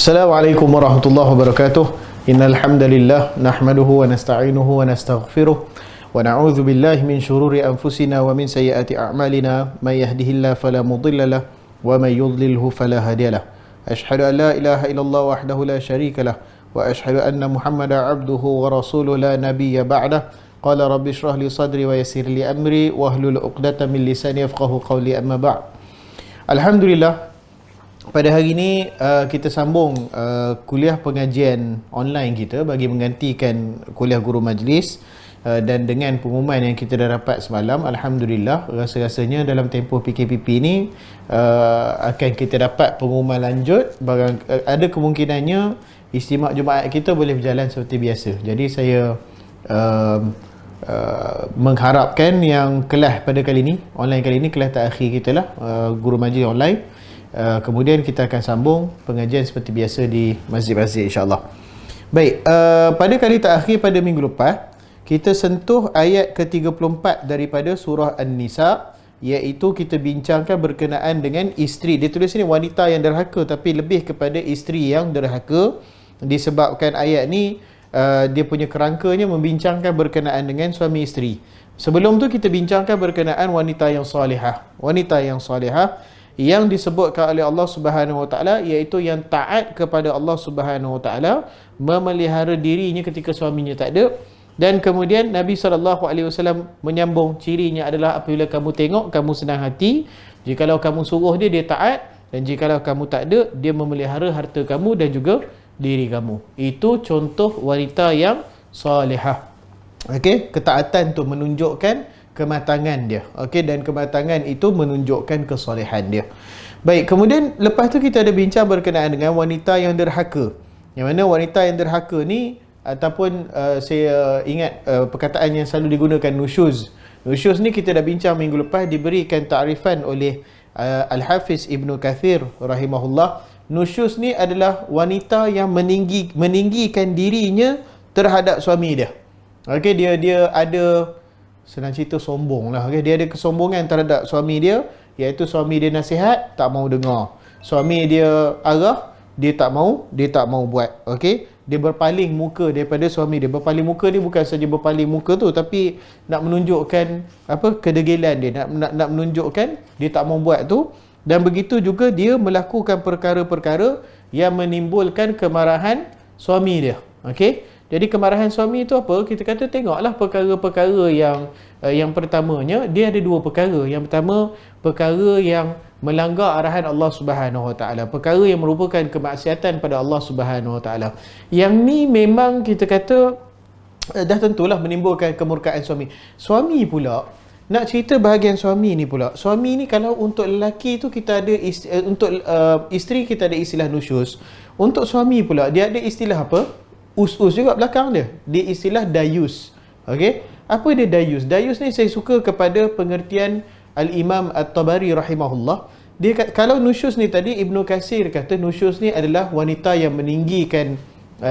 Assalamualaikum warahmatullahi wabarakatuh. Innal hamdalillah nahmaduhu wa nasta'inuhu wa nastaghfiruh wa na'udzu billahi min shururi anfusina wa min sayyiati a'malina may yahdihillahu fala mudilla lahu wa may yudlilhu fala hadiyalah. Asyhadu an la ilaha illallah wahdahu la syarika lah wa asyhadu anna Muhammadan 'abduhu wa rasuluhu la nabiyya ba'dah. Qala rabbi shrah li sadri wa yassir li amri wahlul 'uqdatam min lisani yafqahu qawli amma ba'd. Alhamdulillah, pada hari ini kita sambung kuliah pengajian online kita bagi menggantikan kuliah guru majlis, dan dengan pengumuman yang kita dah dapat semalam, Alhamdulillah, rasa-rasanya dalam tempoh PKPP ni akan kita dapat pengumuman lanjut. Ada kemungkinannya istimak Jumaat kita boleh berjalan seperti biasa. Jadi saya mengharapkan yang kelas pada kali ni, online kali ni, kelas terakhir kita lah, guru majlis online. Kemudian kita akan sambung pengajian seperti biasa di masjid-masjid, insyaAllah. Baik, pada kali terakhir pada minggu lepas, kita sentuh ayat ke-34 daripada surah An-Nisa, iaitu kita bincangkan berkenaan dengan isteri. Dia tulis sini wanita yang derhaka, tapi lebih kepada isteri yang derhaka, disebabkan ayat ni dia punya kerangkanya membincangkan berkenaan dengan suami isteri. Sebelum tu kita bincangkan berkenaan wanita yang salihah. Wanita yang salihah yang disebutkan oleh Allah Subhanahu Wa Taala, iaitu yang taat kepada Allah Subhanahu Wa Taala, memelihara dirinya ketika suaminya tak ada. Dan kemudian Nabi SAW menyambung, cirinya adalah apabila kamu tengok, kamu senang hati. Jikalau kamu suruh dia, dia taat. Dan jikalau kamu tak ada, dia memelihara harta kamu dan juga diri kamu. Itu contoh wanita yang salihah. Okey, ketaatan tu menunjukkan kematangan dia. Okey, dan kematangan itu menunjukkan kesolehan dia. Baik, kemudian lepas tu kita ada bincang berkenaan dengan wanita yang derhaka. Yang mana wanita yang derhaka ni, ataupun saya ingat perkataan yang selalu digunakan nusyuz. Nusyuz ni kita dah bincang minggu lepas, diberikan ta'rifan oleh Al-Hafiz Ibnu Kathir rahimahullah. Nusyuz ni adalah wanita yang meninggikan dirinya terhadap suami dia. Okey, dia ada, senang cerita, sombong lah. Okay? Dia ada kesombongan terhadap suami dia, iaitu suami dia nasihat, tak mau dengar. Suami dia arah, dia tak mau buat. Okay? Dia berpaling muka daripada suami dia. Berpaling muka ni bukan saja berpaling muka tu, tapi nak menunjukkan kedegilan dia, nak menunjukkan dia tak mau buat tu. Dan begitu juga dia melakukan perkara-perkara yang menimbulkan kemarahan suami dia. Okey? Jadi kemarahan suami itu apa? Kita kata tengoklah perkara-perkara yang pertamanya, dia ada dua perkara. Yang pertama, perkara yang melanggar arahan Allah Subhanahu Wa Taala, perkara yang merupakan kemaksiatan pada Allah Subhanahu Wa Taala. Yang ni memang kita kata dah tentulah menimbulkan kemurkaan suami. Suami pula, nak cerita bahagian suami ni pula. Suami ni kalau untuk lelaki tu kita ada untuk isteri kita ada istilah nusyuz. Untuk suami pula dia ada istilah apa? Us-us juga belakang dia. Dia istilah dayus. Okey? Apa dia dayus? Dayus ni saya suka kepada pengertian Al-Imam At-Tabari rahimahullah. Dia kalau nusyuz ni tadi, Ibnu Katsir kata nusyuz ni adalah wanita yang meninggikan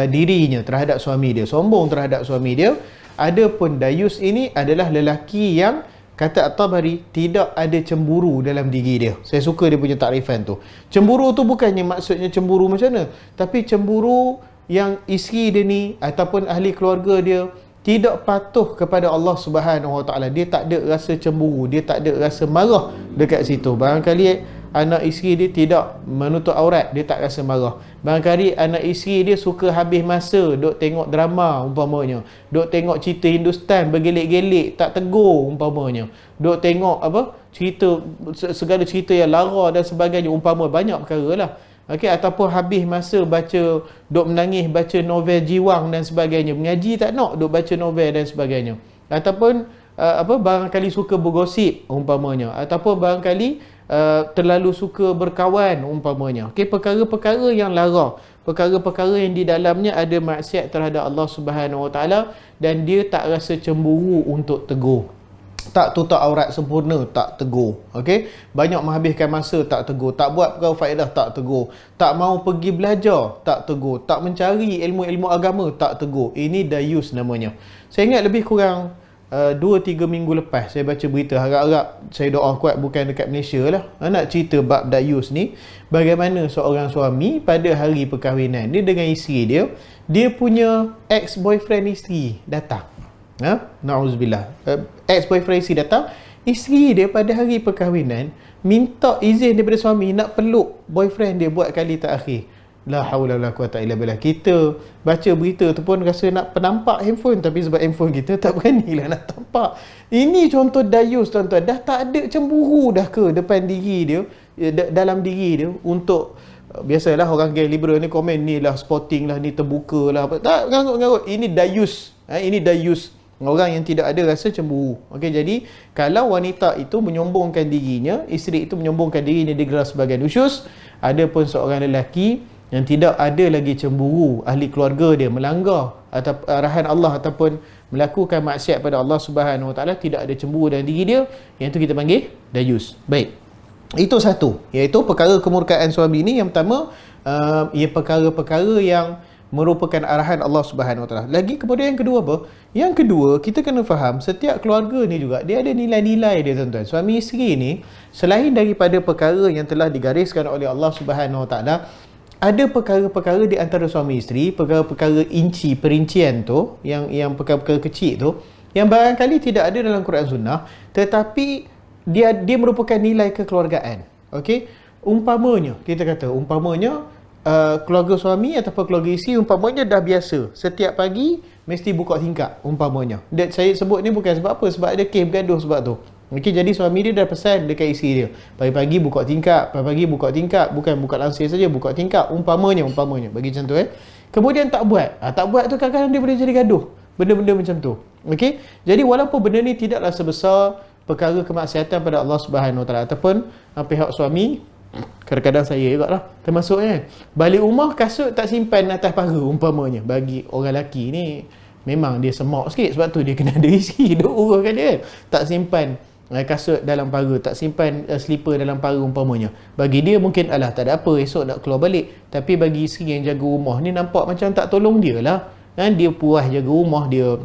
dirinya terhadap suami dia, sombong terhadap suami dia. Adapun dayus ini adalah lelaki yang, kata At-Tabari, tidak ada cemburu dalam diri dia. Saya suka dia punya takrifan tu. Cemburu tu bukannya maksudnya cemburu macam mana, tapi cemburu yang isteri dia ni ataupun ahli keluarga dia tidak patuh kepada Allah Subhanahu Wa Taala. Dia tak ada rasa cemburu, dia tak ada rasa marah dekat situ. Barangkali anak isteri dia tidak menutup aurat, dia tak rasa marah. Barangkali anak isteri dia suka habis masa duk tengok drama umpamanya, duk tengok cerita Hindustan bergelik-gelik, tak tegur umpamanya, duk tengok cerita, segala cerita yang lara dan sebagainya umpama, banyak perkara lah. Okey, ataupun habis masa duk menangis baca novel jiwang dan sebagainya. Mengaji tak nak, duk baca novel dan sebagainya. Ataupun barangkali suka bergosip umpamanya, ataupun barangkali terlalu suka berkawan umpamanya. Okey, perkara-perkara yang lara, perkara-perkara yang di dalamnya ada maksiat terhadap Allah Subhanahu Wa Taala, dan dia tak rasa cemburu untuk tegur. Tak tutup aurat sempurna, tak tegur. Okey, banyak menghabiskan masa, tak tegur. Tak buat perkara faedah, tak tegur. Tak mau pergi belajar, tak tegur. Tak mencari ilmu-ilmu agama, tak tegur. Ini dayus namanya. Saya ingat lebih kurang 2-3 minggu lepas saya baca berita, harap-harap saya doa kuat bukan dekat Malaysia lah, nak cerita bab dayus ni, bagaimana seorang suami pada hari perkahwinan dia dengan isteri dia, dia punya ex-boyfriend isteri datang. Na'udzubillah. Ex-boyfriend isteri datang, isteri dia pada hari perkahwinan minta izin daripada suami nak peluk boyfriend dia buat kali terakhir. La haula wala quwata illa billah. Kita baca berita tu pun rasa nak penampak handphone, tapi sebab handphone kita tak beranilah nak tampak. Ini contoh dayus tuan-tuan. Dah tak ada cemburu dah ke depan diri dia, dalam diri dia untuk biasalah orang gay liberal ni komen ni lah sporting lah, ni terbuka lah, tak ngarut-ngarut. Ini dayus. Ini dayus. Orang yang tidak ada rasa cemburu. Okey, jadi kalau wanita itu menyombongkan dirinya, isteri itu menyombongkan dirinya digelar sebagai nusyus, ada pun seorang lelaki yang tidak ada lagi cemburu ahli keluarga dia melanggar atau arahan Allah ataupun melakukan maksiat pada Allah Subhanahu Wa Taala, tidak ada cemburu dalam diri dia, yang itu kita panggil dayus. Baik. Itu satu, iaitu perkara kemurkaan suami ni. Yang pertama, ia perkara-perkara yang merupakan arahan Allah Subhanahu Wa Taala. Lagi kemudian yang kedua apa? Yang kedua, kita kena faham setiap keluarga ni juga dia ada nilai-nilai dia tuan-tuan. Suami isteri ni selain daripada perkara yang telah digariskan oleh Allah Subhanahu Wa Taala, ada perkara-perkara di antara suami isteri, perkara-perkara perincian tu, yang perkara-perkara kecil tu, yang barangkali tidak ada dalam Quran Sunnah, tetapi dia merupakan nilai kekeluargaan. Okey, umpamanya kita kata keluarga suami ataupun keluarga isteri umpamanya dah biasa setiap pagi mesti buka tingkap umpamanya. Dan saya sebut ni bukan sebab apa, sebab ada kes bergaduh sebab tu. Okey, jadi suami dia dah pesan dekat isteri dia, pagi-pagi buka tingkap, bukan buka langsir saja, buka tingkap umpamanya bagi macam tu Kemudian tak buat. Tak buat tu kadang-kadang dia boleh jadi gaduh. Benda-benda macam tu. Okey, jadi walaupun benda ni tidaklah sebesar perkara kemaksiatan pada Allah Subhanahu Wa Taala ataupun pihak suami, kadang-kadang saya juga lah termasuk balik rumah kasut tak simpan atas paha umpamanya. Bagi orang lelaki ni memang dia semak sikit, sebab tu dia kena ada isteri duk uruskan dia tak simpan kasut dalam paha, tak simpan slipper dalam paha umpamanya. Bagi dia mungkin alah tak ada apa, esok nak keluar balik. Tapi bagi isteri yang jaga rumah ni nampak macam tak tolong dia lah. Dia puas jaga rumah, dia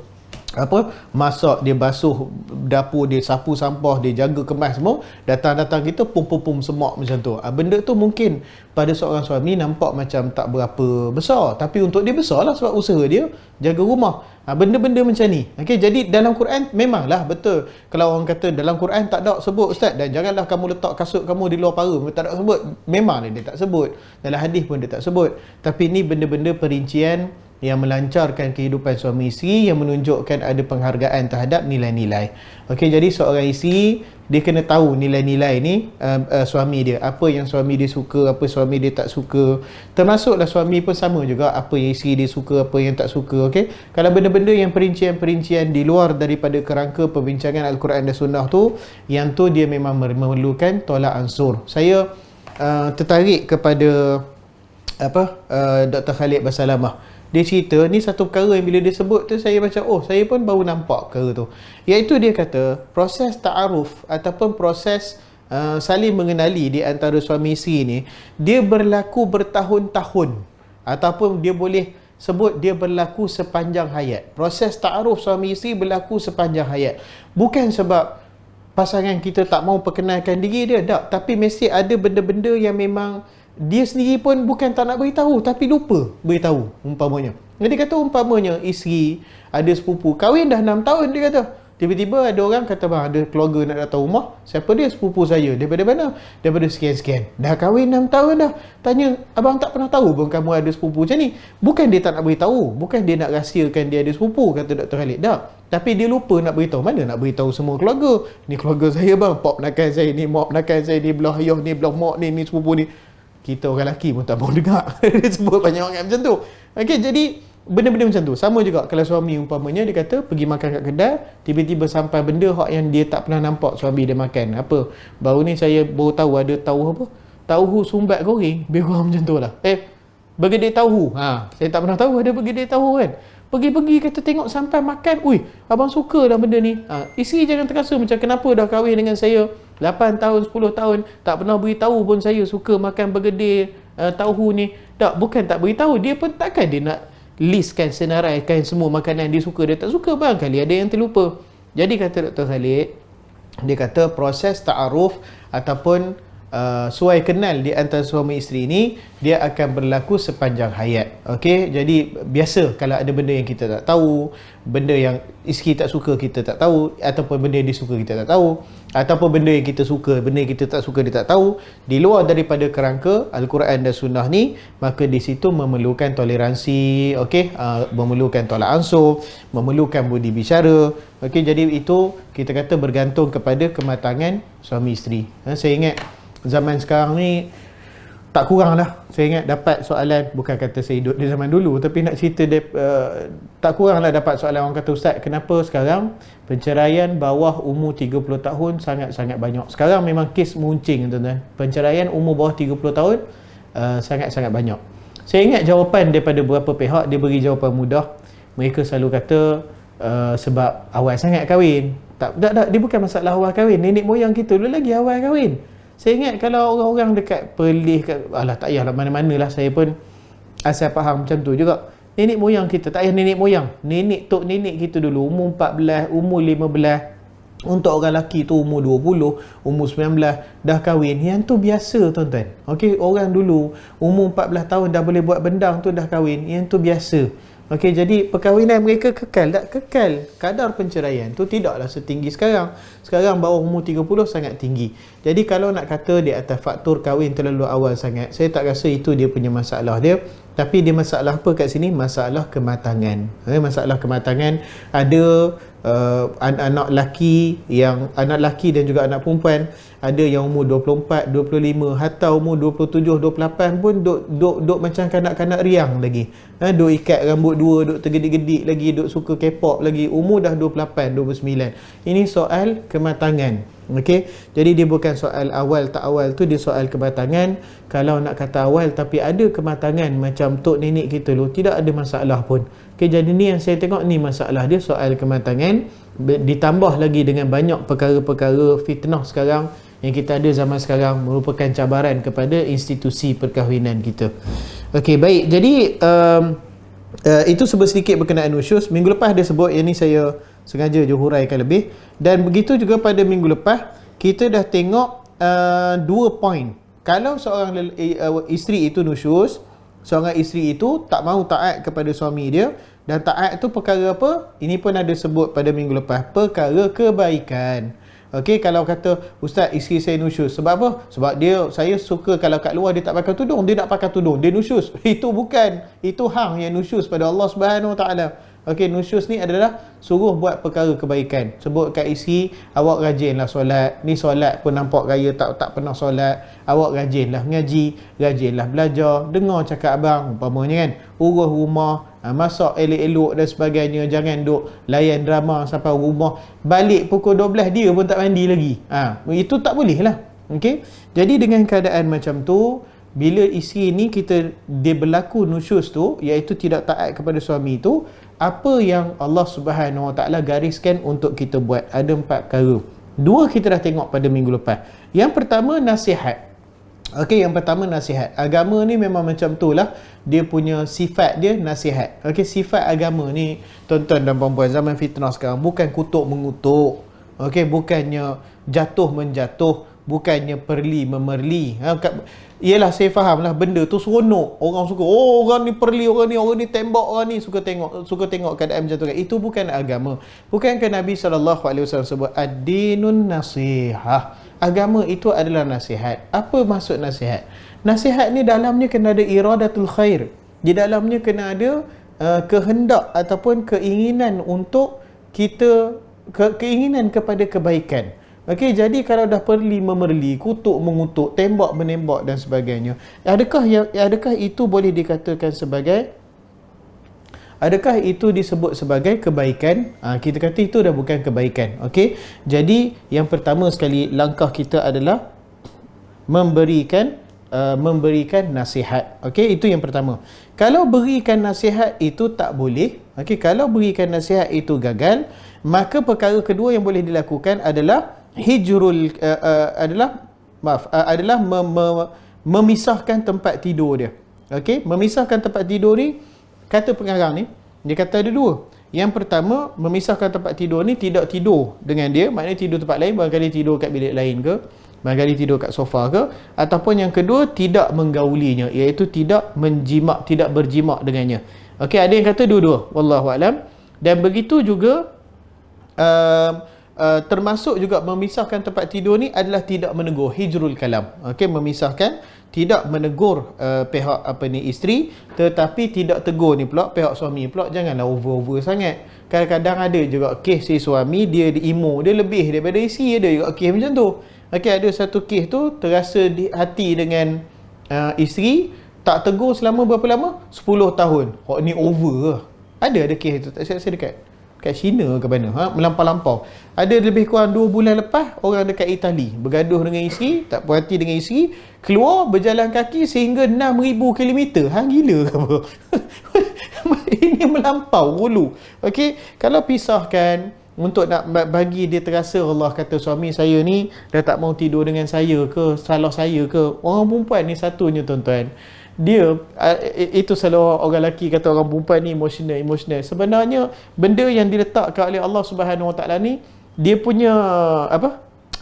masak, dia basuh dapur, dia sapu sampah, dia jaga kemas semua. Datang kita pum semak macam tu. Benda tu mungkin pada seorang suami nampak macam tak berapa besar, tapi untuk dia besar lah sebab usaha dia jaga rumah. Benda-benda macam ni. Okey, jadi dalam Quran memanglah betul. Kalau orang kata dalam Quran tak ada sebut ustaz, dan janganlah kamu letak kasut kamu di luar paha, tak ada sebut. Memanglah dia tak sebut. Dalam hadis pun dia tak sebut. Tapi ni benda-benda perincian yang melancarkan kehidupan suami isteri, yang menunjukkan ada penghargaan terhadap nilai-nilai. Okey, jadi seorang isteri dia kena tahu nilai-nilai ni suami dia, apa yang suami dia suka, apa suami dia tak suka. Termasuklah suami pun sama juga, apa yang isteri dia suka, apa yang tak suka. Okey, kalau benda-benda yang perincian-perincian di luar daripada kerangka perbincangan Al-Quran dan Sunnah tu, yang tu dia memang memerlukan tolak ansur. Saya tertarik kepada Dr. Khalid Basalamah. Dia cerita, ni satu perkara yang bila dia sebut tu saya macam, saya pun baru nampak perkara tu. Iaitu dia kata, proses ta'aruf ataupun proses saling mengenali di antara suami isteri ni, dia berlaku bertahun-tahun. Ataupun dia boleh sebut dia berlaku sepanjang hayat. Proses ta'aruf suami isteri berlaku sepanjang hayat. Bukan sebab pasangan kita tak mau perkenalkan diri dia, tak. Tapi mesti ada benda-benda yang memang dia sendiri pun bukan tak nak beritahu, tapi lupa beritahu umpamanya. Jadi kata umpamanya isteri ada sepupu kahwin dah 6 tahun, dia kata tiba-tiba ada orang kata bang ada keluarga nak datang rumah, siapa dia? Sepupu saya. Daripada mana? Daripada sekian-sekian. Dah kahwin 6 tahun dah. Tanya, abang tak pernah tahu pun kamu ada sepupu macam ni? Bukan dia tak nak beritahu, bukan dia nak rahsiakan dia ada sepupu, kata Dr. Khalid. Tak, tapi dia lupa nak beritahu. Mana nak beritahu semua keluarga? Ni keluarga saya bang, pop nakan saya ni, mop nakan saya ni, belah ayah ni, belah mak ni sepupu ni. Kita orang lelaki pun tak mau dengar. Dia sebut banyak orang macam tu. Okey, jadi benda-benda macam tu. Sama juga kalau suami umpamanya dia kata pergi makan kat kedai, tiba-tiba sampai benda hak yang dia tak pernah nampak suami dia makan. Apa? Baru ni saya baru tahu ada tahu sumbat goreng. Lebih kurang macam tu lah. Bergedil tahu. Saya tak pernah tahu ada bergedil tahu kan. Pergi-pergi kata tengok sampai makan. Ui, abang suka dah benda ni. Isteri jangan terasa macam kenapa dah kahwin dengan saya 8 tahun, 10 tahun tak pernah beritahu pun saya suka makan bergedil tahu ni. Tak, bukan tak beritahu, dia pun takkan dia nak listkan, senaraikan semua makanan dia suka, dia tak suka. Barangkali ada yang terlupa. Jadi kata Dr. Khalid, dia kata proses ta'aruf ataupun suai kenal di antara suami isteri ini dia akan berlaku sepanjang hayat. Okey, jadi biasa kalau ada benda yang kita tak tahu, benda yang isteri tak suka kita tak tahu, ataupun benda yang dia suka kita tak tahu, ataupun benda yang kita suka, benda yang kita tak suka dia tak tahu, di luar daripada kerangka Al-Quran dan Sunnah ni, maka di situ memerlukan toleransi, okey, memerlukan tolak ansur, memerlukan budi bicara. Okey, jadi itu kita kata bergantung kepada kematangan suami isteri. Saya ingat zaman sekarang ni tak kurang lah, saya ingat dapat soalan, bukan kata saya hidup di zaman dulu, tapi nak cerita tak kurang lah dapat soalan orang kata, Ustaz, kenapa sekarang penceraian bawah umur 30 tahun sangat-sangat banyak. Sekarang memang kes muncing, tuan-tuan, penceraian umur bawah 30 tahun sangat-sangat banyak. Saya ingat jawapan daripada beberapa pihak, dia beri jawapan mudah. Mereka selalu kata sebab awal sangat kahwin. Tak, dia bukan masalah awal kahwin, nenek moyang kita dulu lagi awal kahwin. Saya ingat kalau orang-orang dekat Perlis, alah tak payahlah mana-mana lah, saya pun asal faham macam tu juga. Nenek moyang kita, tak payah nenek moyang, nenek tok nenek kita dulu umur 14, umur 15, untuk orang lelaki tu umur 20, umur 19 dah kahwin. Yang tu biasa, tuan-tuan. Okey, orang dulu umur 14 tahun dah boleh buat bendang tu dah kahwin. Yang tu biasa. Okey, jadi perkahwinan mereka kekal, tak kekal. Kadar penceraian tu tidaklah setinggi sekarang. Sekarang bawah umur 30 sangat tinggi. Jadi kalau nak kata di atas faktor kahwin terlalu awal sangat, saya tak rasa itu dia punya masalah dia. Tapi dia masalah apa kat sini? Masalah kematangan. Masalah kematangan. Ada anak lelaki dan juga anak perempuan, ada yang umur 24, 25, hatta umur 27, 28 pun duk macam kanak-kanak riang lagi. Duk ikat rambut dua, duk tergedik-gedik lagi, duk suka K-pop lagi, umur dah 28, 29. Ini soal kematangan. Okey, jadi dia bukan soal awal tak awal tu, dia soal kematangan. Kalau nak kata awal tapi ada kematangan macam tok nenek kita dulu, tidak ada masalah pun. Okey, jadi ni yang saya tengok ni masalah dia, soal kematangan. Ditambah lagi dengan banyak perkara-perkara fitnah sekarang yang kita ada zaman sekarang, merupakan cabaran kepada institusi perkahwinan kita. Okey, baik. Jadi itu sedikit berkenaan nusyuz. Minggu lepas dia sebut, yang ni saya sengaja je huraikan lebih. Dan begitu juga pada minggu lepas kita dah tengok 2 poin. Kalau seorang isteri itu nusyuz, seorang isteri itu tak mahu taat kepada suami dia, dan taat tu perkara apa? Ini pun ada sebut pada minggu lepas, perkara kebaikan. Okey, kalau kata, Ustaz, isteri saya nusyuz, sebab apa? Sebab saya suka kalau kat luar dia tak pakai tudung, dia nak pakai tudung, dia nusyuz. Itu bukan, itu hang yang nusyuz pada Allah Subhanahu Wa Taala. Okey, nusyuz ni adalah suruh buat perkara kebaikan. Sebut kat isteri, awak rajinlah solat. Ni solat pun nampak gaya tak pernah solat. Awak rajinlah ngaji, rajinlah belajar, dengar cakap abang umpamanya kan. Urus rumah, masak elok-elok dan sebagainya. Jangan duk layan drama sampai rumah balik pukul 12 dia pun tak mandi lagi. Itu tak boleh lah. Okey. Jadi dengan keadaan macam tu, bila isteri ni dia berlaku nusyuz tu, iaitu tidak taat kepada suami tu, apa yang Allah Subhanahu Wa Taala gariskan untuk kita buat? Ada 4 perkara. 2 kita dah tengok pada minggu lepas. Yang pertama, nasihat. Okey, yang pertama nasihat. Agama ni memang macam tu lah. Dia punya sifat dia nasihat. Okey, sifat agama ni, tuan-tuan dan puan-puan, zaman fitnah sekarang bukan kutuk mengutuk. Okey, bukannya jatuh menjatuh, bukannya perli memerli. Yelah, saya faham lah benda tu seronok. Orang suka, oh orang ni perli, orang ni tembak, orang ni suka tengok keadaan macam tu. Itu bukan agama. Bukankah Nabi SAW sebut ad-dinun nasihah? Agama itu adalah nasihat. Apa maksud nasihat? Nasihat ni dalamnya kena ada iradatul khair. Di dalamnya kena ada kehendak ataupun keinginan untuk kita, keinginan kepada kebaikan. Okey, jadi kalau dah perli memerli, kutuk mengutuk, tembak menembak dan sebagainya, adakah itu boleh dikatakan sebagai, adakah itu disebut sebagai kebaikan? Kita kata itu dah bukan kebaikan. Okey, jadi yang pertama sekali langkah kita adalah memberikan nasihat. Okey, itu yang pertama. Kalau berikan nasihat itu tak boleh, okey, kalau berikan nasihat itu gagal, maka perkara kedua yang boleh dilakukan adalah adalah memisahkan tempat tidur dia. Okey, memisahkan tempat tidur ni, kata pengarang ni, dia kata ada 2. Yang pertama, memisahkan tempat tidur ni tidak tidur dengan dia, maknanya tidur tempat lain, barangkali tidur kat bilik lain ke, barangkali tidur kat sofa ke. Ataupun yang kedua, tidak menggaulinya, iaitu tidak menjimak, tidak berjimak dengannya. Okey, ada yang kata dua-dua, wallahu alam. Dan begitu juga termasuk juga memisahkan tempat tidur ni adalah tidak menegur, hijrul kalam. Okey, memisahkan, tidak menegur pihak isteri, tetapi tidak tegur ni pula pihak suami pula, janganlah over sangat. Kadang-kadang ada juga kes si suami dia emo, dia lebih daripada isteri, ada juga kes macam tu. Okey, ada satu kes tu terasa di hati dengan isteri, tak tegur selama berapa lama? 10 tahun. Hak ni over ke? Ada kes tu, tak saya dekat kat China ke mana, melampau-lampau. Ada lebih kurang 2 bulan lepas, orang dekat Itali bergaduh dengan isteri, tak puas hati dengan isteri, keluar berjalan kaki sehingga 6,000 km. Gila ke apa? Ini melampau dulu. Okey, kalau pisahkan untuk nak bagi dia terasa, Allah kata suami saya ni dah tak mau tidur dengan saya ke, salah saya ke. Orang perempuan ni satunya tuan-tuan, dia itu selalu orang lelaki kata orang perempuan ni emotional. Sebenarnya benda yang diletakkan oleh Allah Subhanahu Wa Taala ni, dia punya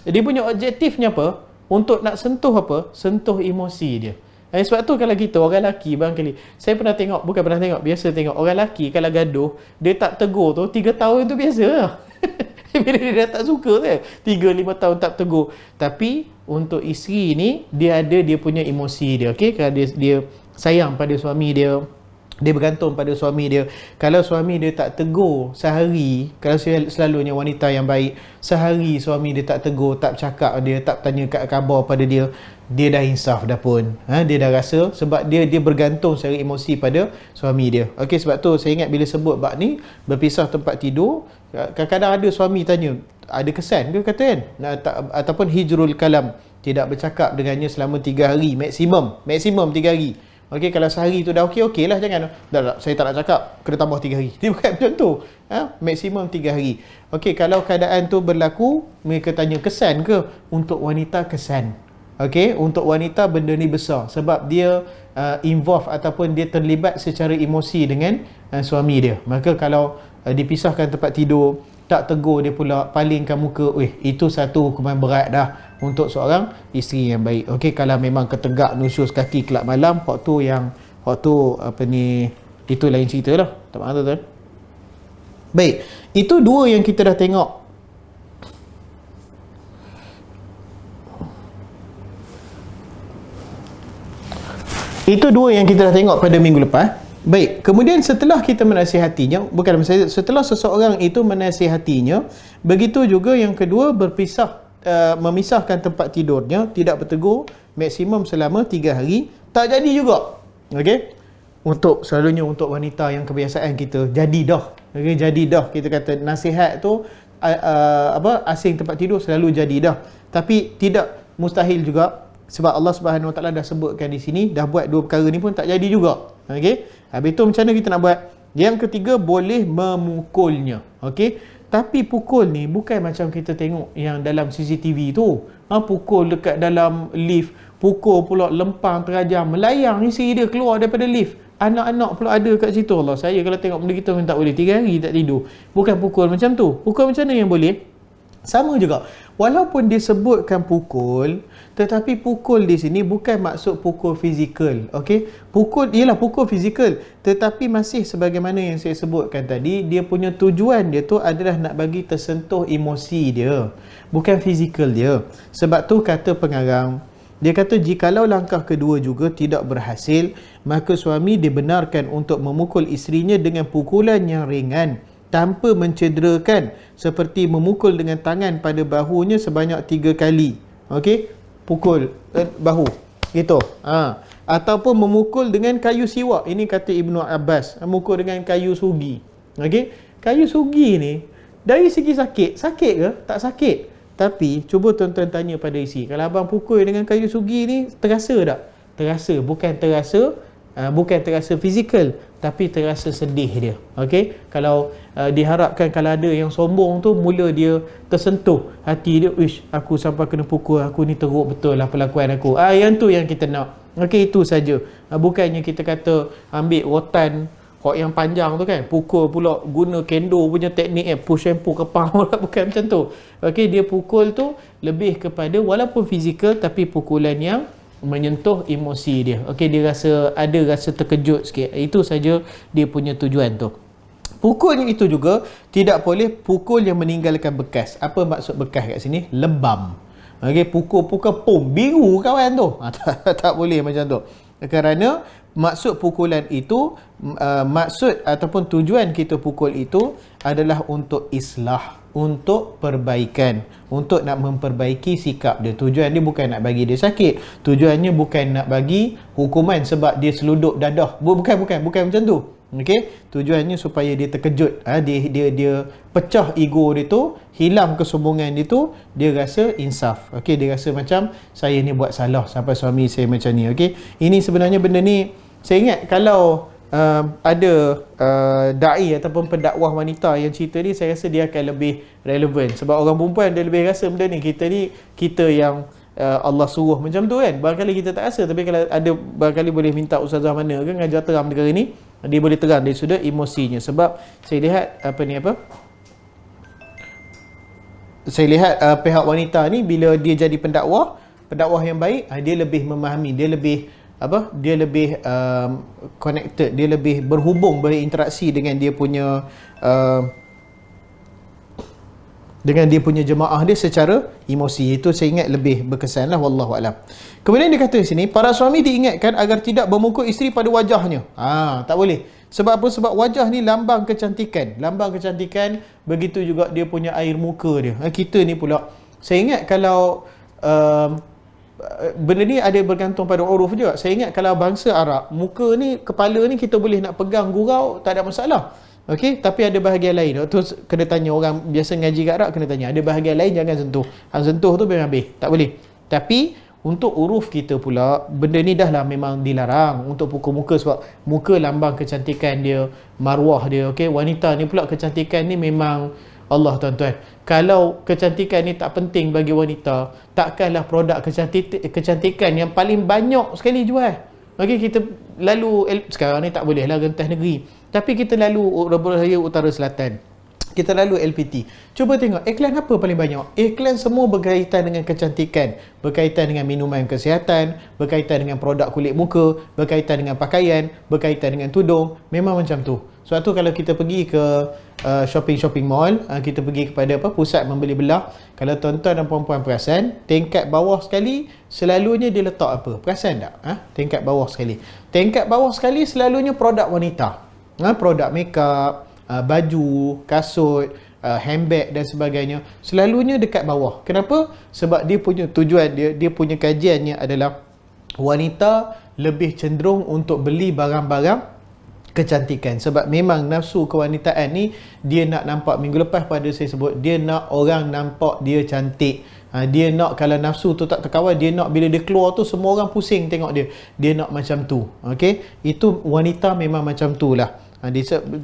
dia punya objektifnya apa? Untuk nak sentuh apa? Sentuh emosi dia. Sebab tu kalau kita orang lelaki, barangkali saya pernah tengok, bukan pernah tengok, biasa tengok orang lelaki kalau gaduh, dia tak tegur tu 3 tahun tu biasa lah. Bila dia dah tak suka tu 3-5 tahun tak tegur. Tapi untuk isteri ni, dia ada dia punya emosi dia. Okey, kalau dia sayang pada suami dia, dia bergantung pada suami dia. Kalau suami dia tak tegur sehari, kalau selalunya wanita yang baik, sehari suami dia tak tegur, tak cakap dia, tak tanya khabar pada dia, dia dah insaf dah pun. Dia dah rasa, sebab dia bergantung secara emosi pada suami dia. Okey, sebab tu saya ingat bila sebut bab ni, berpisah tempat tidur, kadang-kadang ada suami tanya, ada kesan ke kata kan? Ataupun hijrul kalam, tidak bercakap dengannya selama 3 hari maksimum 3 hari. Okey, kalau sehari tu dah okey lah, jangan dah, saya tak nak cakap, kena tambah 3 hari. Dia bukan macam tu. Maksimum 3 hari. Okey, kalau keadaan tu berlaku, mereka tanya kesan ke? Untuk wanita kesan. Okey, untuk wanita benda ni besar sebab dia involve ataupun dia terlibat secara emosi dengan suami dia. Maka kalau dipisahkan tempat tidur, tak tegur dia pula, palingkan muka, itu satu hukuman berat dah untuk seorang isteri yang baik. Okey, kalau memang ketegak nusyus kaki kelab malam, hak tu itu lain cerita lah. Tak maaf tuan. Baik, itu dua yang kita dah tengok. Itu dua yang kita dah tengok pada minggu lepas. Baik, kemudian setelah kita menasihatinya, setelah seseorang itu menasihatinya, begitu juga yang kedua memisahkan tempat tidurnya, tidak bertegur, maksimum selama 3 hari, tak jadi juga. Okey? Selalunya untuk wanita yang kebiasaan kita, jadi dah. Okey, jadi dah. Kita kata nasihat tu asing tempat tidur selalu jadi dah. Tapi tidak mustahil juga, sebab Allah Subhanahu Wa Taala dah sebutkan di sini, dah buat 2 perkara ni pun tak jadi juga. Okey? Habis tu macam mana kita nak buat? Yang ketiga, boleh memukulnya. Okey? Tapi pukul ni bukan macam kita tengok yang dalam CCTV tu. Pukul dekat dalam lift, pukul pula lempang terajam, melayang isteri dia keluar daripada lift. Anak-anak pula ada kat situ. Allah, saya kalau tengok benda kita memang tak boleh, 3 hari tak tidur. Bukan pukul macam tu. Pukul macam mana yang boleh? Sama juga. Walaupun disebutkan pukul, tetapi pukul di sini bukan maksud pukul fizikal. Okey? Pukul ialah pukul fizikal, tetapi masih sebagaimana yang saya sebutkan tadi, dia punya tujuan dia tu adalah nak bagi tersentuh emosi dia, bukan fizikal dia. Sebab tu kata pengarang, dia kata jikalau langkah kedua juga tidak berhasil, maka suami dibenarkan untuk memukul isterinya dengan pukulan yang ringan, tanpa mencederakan, seperti memukul dengan tangan pada bahunya sebanyak 3 kali. Okey? Pukul bahu gitu. Ataupun memukul dengan kayu siwak. Ini kata Ibnu Abbas, memukul dengan kayu sugi. Okey? Kayu sugi ni dari segi sakit ke? Tak sakit. Tapi cuba tuan-tuan tanya pada isi, kalau abang pukul dengan kayu sugi ni, terasa tak? Terasa, bukan terasa fizikal, tapi terasa sedih dia. Okey? Kalau diharapkan kalau ada yang sombong tu, mula dia tersentuh hati dia, aku sampai kena pukul, aku ni teruk betul lah perlakuan aku. Yang tu yang kita nak. Okey, itu saja. Bukannya kita kata ambil rotan Hok yang panjang tu kan, pukul pula guna kendo punya teknik push and pull kepala pula, bukan macam tu. Okey, dia pukul tu lebih kepada walaupun fizikal tapi pukulan yang menyentuh emosi dia. Okey, dia ada rasa terkejut sikit. Itu saja dia punya tujuan tu. Pukul itu juga tidak boleh pukul yang meninggalkan bekas. Apa maksud bekas kat sini? Lebam. Okey, pukul-pukul pom biru kawan tu. Tak boleh macam tu. Kerana maksud pukulan itu, maksud ataupun tujuan kita pukul itu adalah untuk islah, untuk perbaikan, untuk nak memperbaiki sikap dia. Tujuan dia bukan nak bagi dia sakit, tujuannya bukan nak bagi hukuman sebab dia seluduk dadah. Bukan macam tu. Okey, tujuannya supaya dia terkejut, dia pecah ego dia tu, hilang kesombongan dia tu, dia rasa insaf. Okey, dia rasa macam saya ni buat salah sampai suami saya macam ni. Okey, ini sebenarnya benda ni saya ingat kalau ada dai ataupun pendakwah wanita yang cerita ni, saya rasa dia akan lebih relevan sebab orang perempuan dia lebih rasa benda ni kita yang Allah suruh macam tu kan. Barangkali kita tak rasa, tapi kalau ada barangkali boleh minta ustazah mana kan ngajar terang perkara ni, dia boleh terang dari sudut emosinya. Sebab saya lihat saya lihat pihak wanita ni bila dia jadi pendakwah yang baik, dia lebih memahami, dia lebih connected, dia lebih berhubung, berinteraksi dengan dia punya jemaah dia secara emosi. Itu saya ingat lebih berkesan lah, wallahu alam. Kemudian dia kata di sini, para suami diingatkan agar tidak memukul isteri pada wajahnya. Tak boleh. Sebab apa? Sebab wajah ni lambang kecantikan. Lambang kecantikan, begitu juga dia punya air muka dia. Kita ni pula, saya ingat kalau benda ni ada bergantung pada uruf juga. Saya ingat kalau bangsa Arab, muka ni, kepala ni kita boleh nak pegang gurau, tak ada masalah. Okey, tapi ada bahagian lain. Tu kena tanya orang biasa ngaji kat Arab, kena tanya. Ada bahagian lain jangan sentuh. Sentuh tu memang habis, tak boleh. Tapi untuk uruf kita pula, benda ni dah lah memang dilarang untuk pukul muka sebab muka lambang kecantikan dia, maruah dia. Okey, wanita ni pula kecantikan ni memang Allah tuan-tuan. Kalau kecantikan ni tak penting bagi wanita, takkanlah produk kecantikan yang paling banyak sekali jual. Okey, kita lalu sekarang ni tak boleh lah rentas negeri, tapi kita lalu Raya Utara Selatan, kita lalu LPT, cuba tengok iklan apa paling banyak. Iklan semua berkaitan dengan kecantikan, berkaitan dengan minuman kesihatan, berkaitan dengan produk kulit muka, berkaitan dengan pakaian, berkaitan dengan tudung. Memang macam tu. Sebab tu kalau kita pergi ke shopping mall, kita pergi kepada pusat membeli belah, kalau tuan-tuan dan puan-puan perasan, tingkat bawah sekali selalunya dia letak apa? Perasan tak? Tingkat bawah sekali. Tingkat bawah sekali selalunya produk wanita. Produk makeup, baju, kasut, handbag dan sebagainya, selalunya dekat bawah. Kenapa? Sebab dia punya tujuan dia punya kajiannya adalah wanita lebih cenderung untuk beli barang-barang kecantikan. Sebab memang nafsu kewanitaan ni, dia nak nampak, minggu lepas pada saya sebut, dia nak orang nampak dia cantik. Dia nak, kalau nafsu tu tak terkawal, dia nak bila dia keluar tu semua orang pusing tengok dia nak macam tu. Okey, itu wanita memang macam tu lah.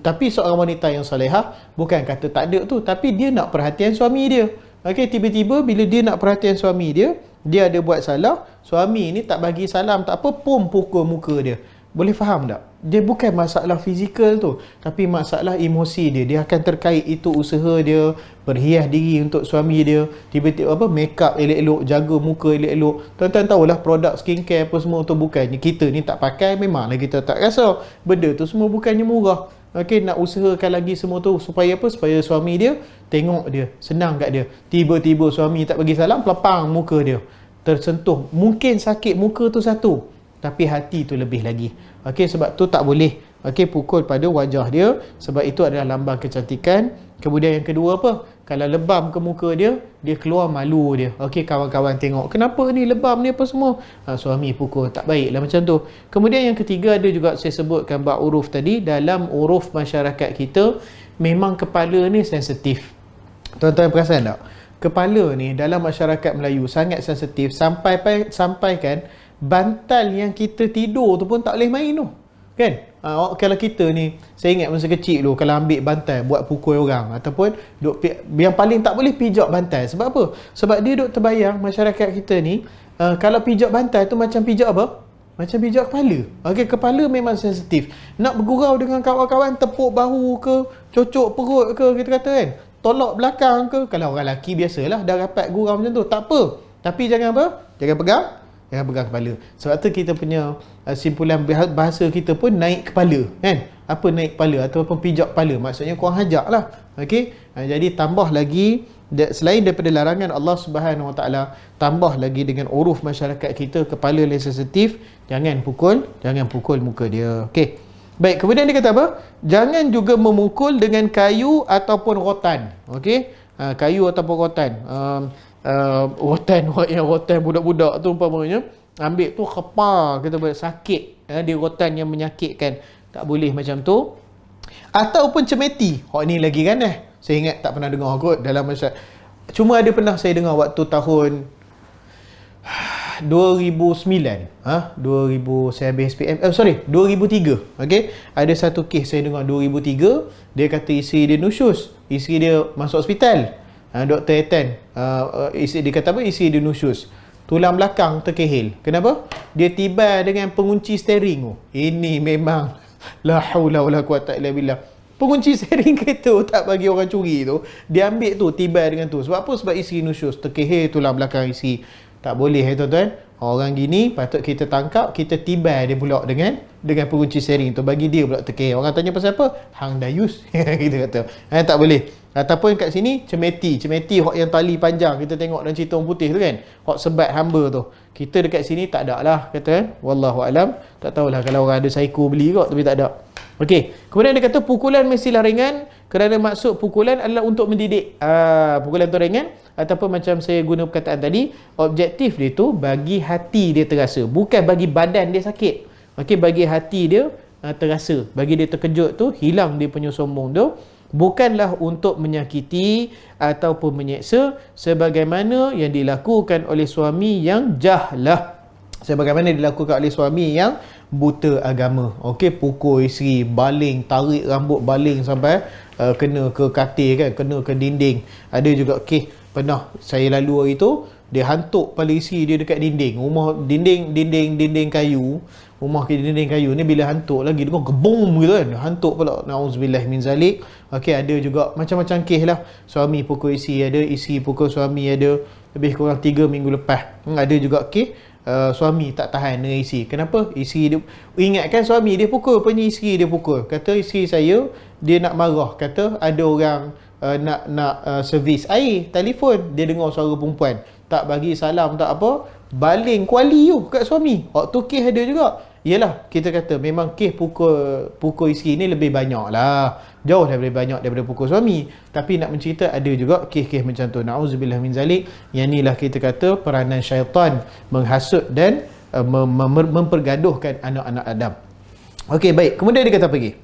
Tapi seorang wanita yang solehah bukan kata tak ada tu, tapi dia nak perhatian suami dia. Okey, tiba-tiba bila dia nak perhatian suami dia, dia ada buat salah, suami ni tak bagi salam, tak apa, pukul muka dia. Boleh faham tak? Dia bukan masalah fizikal tu, tapi masalah emosi dia. Dia akan terkait itu usaha dia berhias diri untuk suami dia, tiba-tiba make up elok-elok, jaga muka elok-elok. Tuan-tuan tahulah produk skincare apa semua tu, bukannya kita ni tak pakai, memanglah kita tak rasa. Benda tu semua bukannya murah. Okey, nak usahakan lagi semua tu supaya apa? Supaya suami dia tengok dia, senang kat dia. Tiba-tiba suami tak bagi salam, pelepang muka dia, tersentuh. Mungkin sakit muka tu satu, tapi hati tu lebih lagi. Okey, sebab tu tak boleh pukul pada wajah dia, sebab itu adalah lambang kecantikan. Kemudian yang kedua apa? Kalau lebam ke muka dia, dia keluar malu dia. Okey, kawan-kawan tengok, kenapa ni lebam ni apa semua? Suami pukul, tak baiklah macam tu. Kemudian yang ketiga, ada juga saya sebutkan bab uruf tadi. Dalam uruf masyarakat kita, memang kepala ni sensitif. Tuan-tuan perasan tak? Kepala ni dalam masyarakat Melayu sangat sensitif, sampai kan bantal yang kita tidur tu pun tak boleh main tu kan. Kalau kita ni, saya ingat masa kecil tu, kalau ambil bantal buat pukul orang, ataupun yang paling tak boleh pijak bantal. Sebab apa? Sebab dia duk terbayang masyarakat kita ni, kalau pijak bantal tu macam pijak apa? macam pijak kepala. Okey, kepala memang sensitif. Nak bergurau dengan kawan-kawan, tepuk bahu ke, cocok perut ke, kita kata kan, tolak belakang ke. Kalau orang lelaki biasalah, dah rapat gurau macam tu, tak apa. Tapi jangan apa? Jangan pegang kepala. Sebab tu kita punya simpulan bahasa kita pun naik kepala, kan? Apa naik kepala ataupun pijak kepala? Maksudnya korang hajak lah. Okey? Jadi tambah lagi, selain daripada larangan Allah Subhanahu Wa Taala, tambah lagi dengan uruf masyarakat kita, kepala yang sensitif, jangan pukul muka dia. Okey. Baik, kemudian dia kata apa? Jangan juga memukul dengan kayu ataupun rotan. Okey? Kayu ataupun rotan. Rotan budak-budak tu umpamanya, ambil tu khepar, kita boleh sakit. Dia rotan yang menyakitkan. Tak boleh macam tu. Ataupun cemeti. Ni lagi kan saya ingat tak pernah dengar kot dalam masyarakat. Cuma ada pernah saya dengar waktu tahun 2009. 2000 saya habis SPM. 2003. Okey. Ada satu kes saya dengar 2003, dia kata isteri dia nusyus. Isteri dia masuk hospital. Doktor attend. Isteri dia kata apa? Isteri dia nusyus. Tulang belakang terkehil. Kenapa? Dia tiba dengan pengunci steering. Ini memang la haula wala quwata illa billah. Pengunci steering kereta tak bagi orang curi tu, dia ambil tu, tiba dengan tu. Sebab apa? Sebab isteri nusyus, terkehil tulang belakang isteri. Tak boleh tuan-tuan. Orang gini patut kita tangkap, kita tiba dia pula dengan pengunci steering tu, bagi dia pula terkehil. Orang tanya pasal apa? Hang dayus. Kita kata. Tak boleh. Ataupun kat sini cemeti hok yang tali panjang kita tengok dalam cerita orang putih tu kan, hok sebat hamba tu. Kita dekat sini tak ada lah, kata kan. Wallahu alam. Tak tahulah kalau orang ada psycho beli kot, tapi tak ada. Okey, kemudian dia kata pukulan mestilah ringan kerana maksud pukulan adalah untuk mendidik. Pukulan tu ringan ataupun macam saya guna perkataan tadi, objektif dia tu bagi hati dia terasa, bukan bagi badan dia sakit. Okey, bagi hati dia terasa, bagi dia terkejut tu, hilang dia punya sombong tu. Bukanlah untuk menyakiti ataupun menyeksa sebagaimana yang dilakukan oleh suami yang jahlah, sebagaimana dilakukan oleh suami yang buta agama. Okey, pukul isteri, baling, tarik rambut baling sampai kena ke katil kan, kena ke dinding. Ada juga kes pernah saya lalu hari tu, dia hantuk kepala isteri dia dekat dinding rumah, dinding kayu. Rumah kita dinding kayu ni bila hantuk lagi dia gebum gitu kan, hantuk pula, nauzubillah min zalik. Okey, ada juga macam-macam kes lah. Suami pukul isteri ada, isteri pukul suami ada, lebih kurang 3 minggu lepas. Ada juga kes suami tak tahan dengan isteri. Kenapa? Isteri dia ingatkan suami dia pukul, punya isteri dia pukul. Kata isteri saya dia nak marah, kata ada orang nak servis air, telefon, dia dengar suara perempuan, tak bagi salam tak apa, baling kuali tu kat suami. Waktu kes ada juga. Yalah, kita kata memang kes pukul isteri ni lebih banyak lah, jauh lebih banyak daripada pukul suami. Tapi nak mencerita ada juga kes-kes macam tu, na'udzubillah min zalik. Yang inilah kita kata peranan syaitan menghasut dan mempergaduhkan anak-anak Adam. Okey, baik. Kemudian dia kata pergi.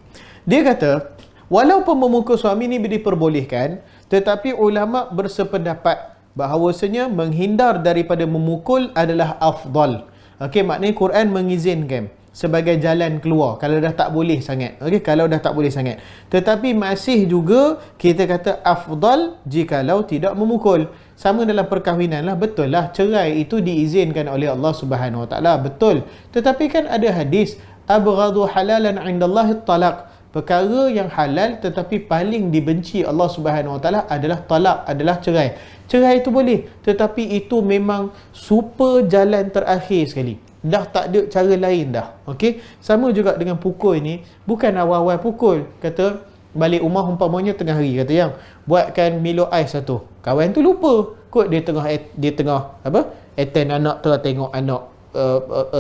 Dia kata walaupun memukul suami ni diperbolehkan, tetapi ulama bersependapat bahawasanya menghindar daripada memukul adalah afdal. Okey, maknanya Quran mengizinkan sebagai jalan keluar kalau dah tak boleh sangat. Okey, kalau dah tak boleh sangat. Tetapi masih juga kita kata afdal jikalau tidak memukul. Sama dalam perkahwinan lah, betul lah cerai itu diizinkan oleh Allah Subhanahu Wa Taala, betul. Tetapi kan ada hadis abghadu halalan indallahi talaq. Perkara yang halal tetapi paling dibenci Allah Subhanahu Wa Taala adalah talak, adalah cerai. Cerai itu boleh, tetapi itu memang super jalan terakhir sekali. Dah tak ada cara lain dah. Okey, sama juga dengan pukul ni, bukan awal-awal pukul. Kata balik rumah umpamanya tengah hari, kata yang buatkan Milo ais satu. Kawan tu lupa, kot dia tengah apa? Attend anak, tengah tengok anak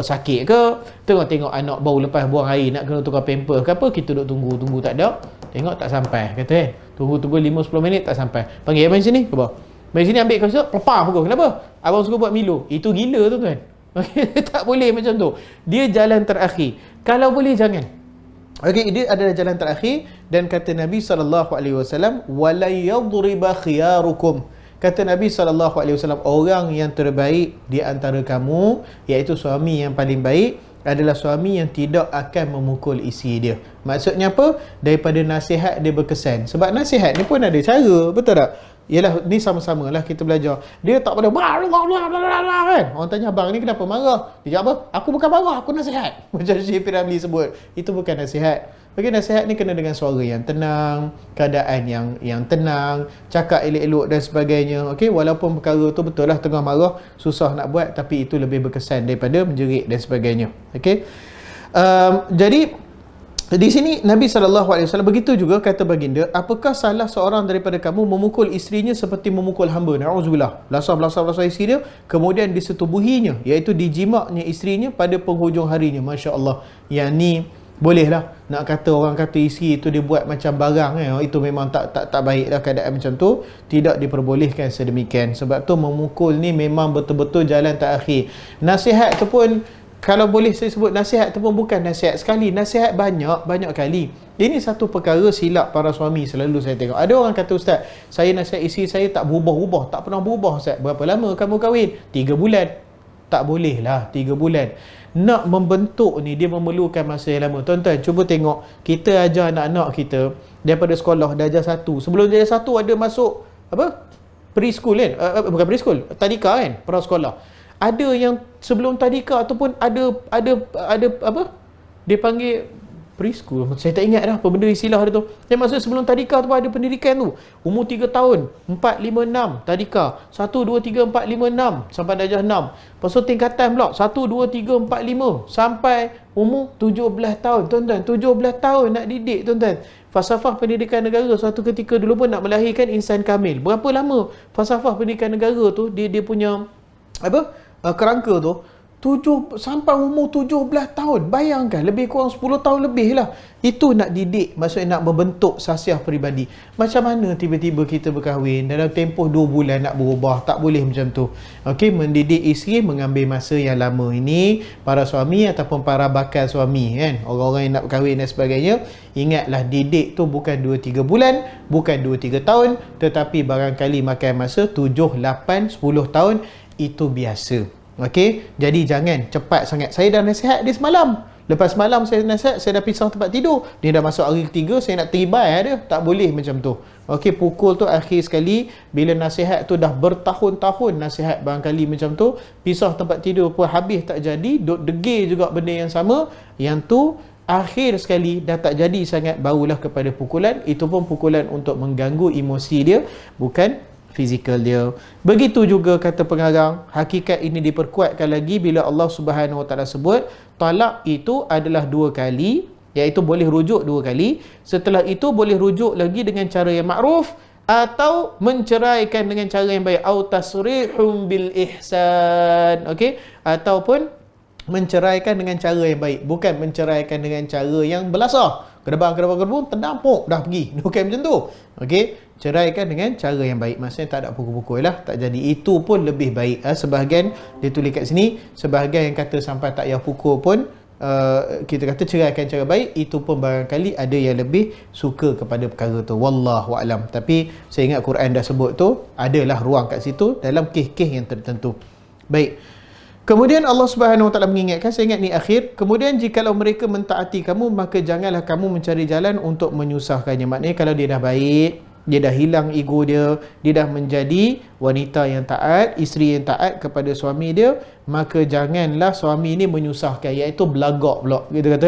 sakit ke, tengok anak baru lepas buang air nak kena tukar pamper ke apa, kita duduk tunggu tak ada, tengok tak sampai, kata kan tunggu 5-10 minit tak sampai, panggil abang sini ke bawah, abang sini ambil kasut, lepah pukul, kenapa? Abang suka buat Milo. Itu gila tu tuan. Tak boleh macam tu, dia jalan terakhir. Kalau boleh jangan. Okey, dia adalah jalan terakhir. Dan kata Nabi SAW, wala yadriba khiyarukum. Kata Nabi SAW, orang yang terbaik di antara kamu, iaitu suami yang paling baik, adalah suami yang tidak akan memukul isteri dia. Maksudnya apa? Daripada nasihat dia berkesan. Sebab nasihat ni pun ada cara, betul tak? Ialah ni sama-sama lah kita belajar. Dia tak pada kan. Orang tanya abang ni kenapa marah? Dia jawab apa? Aku bukan marah, aku nasihat. Macam Syekh Ramli sebut. Itu bukan nasihat. Bagi nasihat ni kena dengan suara yang tenang, keadaan yang tenang, cakap elok-elok dan sebagainya. Okey, walaupun perkara tu betul lah tengah marah, susah nak buat, tapi itu lebih berkesan daripada menjerit dan sebagainya. Okey. Jadi di sini Nabi SAW begitu juga kata baginda, apakah salah seorang daripada kamu memukul isterinya seperti memukul hamba? Na'udzubillah. Belasah isteri dia, kemudian disetubuhinya, iaitu dijimaknya isterinya pada penghujung harinya. Masya Allah. Yang ni bolehlah nak kata orang kata isteri itu dia buat macam barang, itu memang tak baik lah keadaan macam tu. Tidak diperbolehkan sedemikian. Sebab tu memukul ni memang betul-betul jalan terakhir. Nasihat tu pun, kalau boleh saya sebut, nasihat tu pun bukan nasihat sekali, nasihat banyak kali. Ini satu perkara silap para suami selalu saya tengok. Ada orang kata, Ustaz, saya nasihat isteri saya tak berubah-ubah, tak pernah berubah Ustaz. Berapa lama kamu kahwin? 3 bulan. Tak boleh lah 3 bulan. Nak membentuk ni dia memerlukan masa yang lama. Tuan-tuan cuba tengok, kita ajar anak-anak kita daripada sekolah darjah 1. Sebelum darjah 1 ada masuk apa? Preschool kan? Bukan preschool, tadika kan? Prasekolah. Ada yang sebelum tadika ataupun ada apa? Dia panggil preschool. Saya tak ingat dah apa benda istilah dia tu. Saya maksud sebelum tadika tu ada pendidikan tu. Umur 3 tahun, 4, 5, 6 tadika. 1, 2, 3, 4, 5, 6 sampai darjah 6. Lepas tu tingkatan pula 1, 2, 3, 4, 5 sampai umur 17 tahun. Tuan-tuan, 17 tahun nak didik tuan-tuan. Falsafah pendidikan negara suatu ketika dulu pun nak melahirkan insan kamil. Berapa lama falsafah pendidikan negara tu dia punya apa? Kerangka tu sampai umur 17 tahun. Bayangkan, lebih kurang 10 tahun lebih lah. Itu nak didik, maksudnya nak membentuk sasiah peribadi. Macam mana tiba-tiba kita berkahwin, dalam tempoh 2 bulan nak berubah? Tak boleh macam tu. Okey, mendidik isteri mengambil masa yang lama. Ini para suami ataupun para bakal suami kan, orang-orang yang nak berkahwin dan sebagainya, ingatlah didik tu bukan 2-3 bulan, bukan 2-3 tahun, tetapi barangkali makan masa 7, 8, 10 tahun. Itu biasa. Okey, jadi jangan cepat sangat. Saya dah nasihat dia semalam. Lepas semalam saya nasihat, saya dah pisah tempat tidur. Dia dah masuk hari ketiga, saya nak teribai dia. Tak boleh macam tu. Okey, pukul tu akhir sekali. Bila nasihat tu dah bertahun-tahun nasihat barangkali macam tu, pisah tempat tidur pun habis tak jadi, duk degil juga benda yang sama. Yang tu akhir sekali dah tak jadi sangat, barulah kepada pukulan. Itu pun pukulan untuk mengganggu emosi dia, bukan fizikal dia. Begitu juga kata pengarang, hakikat ini diperkuatkan lagi bila Allah Subhanahu Wa Taala sebut talak itu adalah 2 kali, iaitu boleh rujuk 2 kali. Setelah itu boleh rujuk lagi dengan cara yang makruf atau menceraikan dengan cara yang baik, au tasrihum bil ihsan. Okey, ataupun menceraikan dengan cara yang baik, bukan menceraikan dengan cara yang belasah. Kedabang, terdampuk, dah pergi. Bukan macam tu. Okey, ceraikan dengan cara yang baik. Maksudnya tak ada pukul-pukul lah, tak jadi. Itu pun lebih baik. Sebahagian dia tulis kat sini, sebahagian yang kata sampai tak payah pukul pun, kita kata ceraikan cara baik. Itu pun barangkali ada yang lebih suka kepada perkara tu. Wallahu a'lam. Tapi saya ingat Quran dah sebut tu, adalah ruang kat situ dalam kes-kes yang tertentu. Baik. Kemudian Allah Subhanahu Wa Taala mengingatkan, saya ingat ni akhir, kemudian jikalau mereka mentaati kamu, maka janganlah kamu mencari jalan untuk menyusahkannya. Maknanya kalau dia dah baik, dia dah hilang ego dia dah menjadi wanita yang taat, isteri yang taat kepada suami dia, maka janganlah suami ni menyusahkan, iaitu belagak pula kita kata